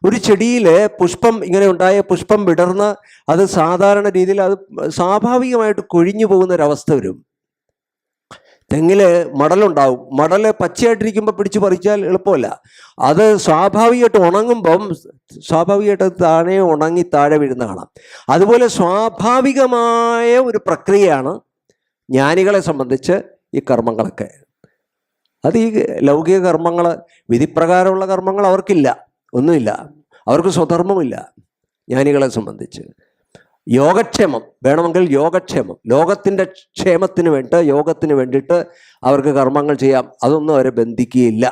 ഒരു ചെടിയിൽ പുഷ്പം ഇങ്ങനെ ഉണ്ടായ പുഷ്പം വിടർന്ന് അത് സാധാരണ രീതിയിൽ അത് സ്വാഭാവികമായിട്ട് കൊഴിഞ്ഞു പോകുന്നൊരവസ്ഥ വരും. തെങ്ങില് മടലുണ്ടാവും. മടല് പച്ചയായിട്ടിരിക്കുമ്പോൾ പിടിച്ചു പറിച്ചാൽ എളുപ്പമല്ല. അത് സ്വാഭാവികമായിട്ട് ഉണങ്ങുമ്പം സ്വാഭാവികമായിട്ട് താഴെ ഉണങ്ങി താഴെ വീഴുന്ന കാണാം. അതുപോലെ സ്വാഭാവികമായ ഒരു പ്രക്രിയയാണ് ജ്ഞാനികളെ സംബന്ധിച്ച് ഈ കർമ്മങ്ങളൊക്കെ. അത് ഈ ലൗകിക കർമ്മങ്ങൾ, വിധിപ്രകാരമുള്ള കർമ്മങ്ങൾ അവർക്കില്ല, ഒന്നുമില്ല. അവർക്ക് സ്വധർമ്മമില്ല. ജ്ഞാനികളെ സംബന്ധിച്ച് യോഗക്ഷേമം വേണമെങ്കിൽ ലോകത്തിൻ്റെ യോഗത്തിന് വേണ്ടിയിട്ട് അവർക്ക് കർമ്മങ്ങൾ ചെയ്യാം. അതൊന്നും അവരെ ബന്ധിക്കുകയില്ല.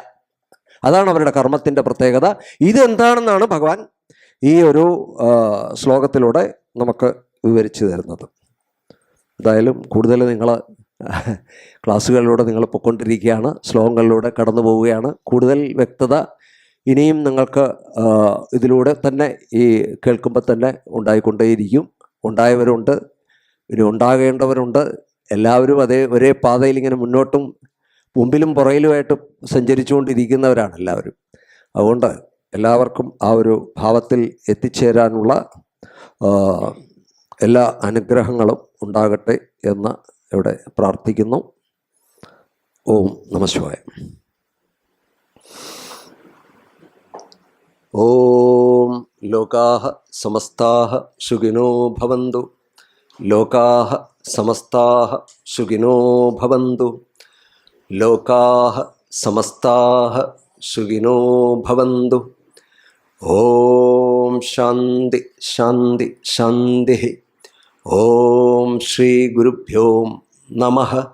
അതാണ് അവരുടെ കർമ്മത്തിൻ്റെ പ്രത്യേകത. ഇതെന്താണെന്നാണ് ഭഗവാൻ ഈ ഒരു ശ്ലോകത്തിലൂടെ നമുക്ക് വിവരിച്ചു തരുന്നത്. എന്തായാലും കൂടുതൽ നിങ്ങൾ ക്ലാസ്സുകളിലൂടെ നിങ്ങൾ പൊയ്ക്കൊണ്ടിരിക്കുകയാണ്, ശ്ലോകങ്ങളിലൂടെ കടന്നു പോവുകയാണ്. കൂടുതൽ വ്യക്തത ഇനിയും നിങ്ങൾക്ക് ഇതിലൂടെ തന്നെ ഈ കേൾക്കുമ്പോൾ തന്നെ ഉണ്ടായിക്കൊണ്ടേയിരിക്കും. ഉണ്ടായവരുണ്ട്, ഇനി ഉണ്ടാകേണ്ടവരുണ്ട്. എല്ലാവരും ഒരേ പാതയിൽ ഇങ്ങനെ മുമ്പിലും പുറയിലുമായിട്ട് സഞ്ചരിച്ചുകൊണ്ടിരിക്കുന്നവരാണ് എല്ലാവരും. അതുകൊണ്ട് എല്ലാവർക്കും ആ ഒരു ഭാവത്തിൽ എത്തിച്ചേരാനുള്ള എല്ലാ അനുഗ്രഹങ്ങളും ഉണ്ടാകട്ടെ എന്ന് ഇവിടെ പ്രാർത്ഥിക്കുന്നു. ഓം നമഃ ശിവായ. ഓം ലോകാഃ സമസ്താഃ സുഖിനോ ഭവന്തു. ലോകാഃ സമസ്താഃ സുഖിനോ ഭവന്തു. ലോകാഃ സമസ്താഃ സുഖിനോ ഭവന്തു. ഓം ശാന്തി ശാന്തി ശാന്തി. ഓം ശ്രീ ഗുരുഭ്യോ നമഃ.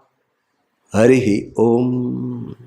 ഹരി ഓം.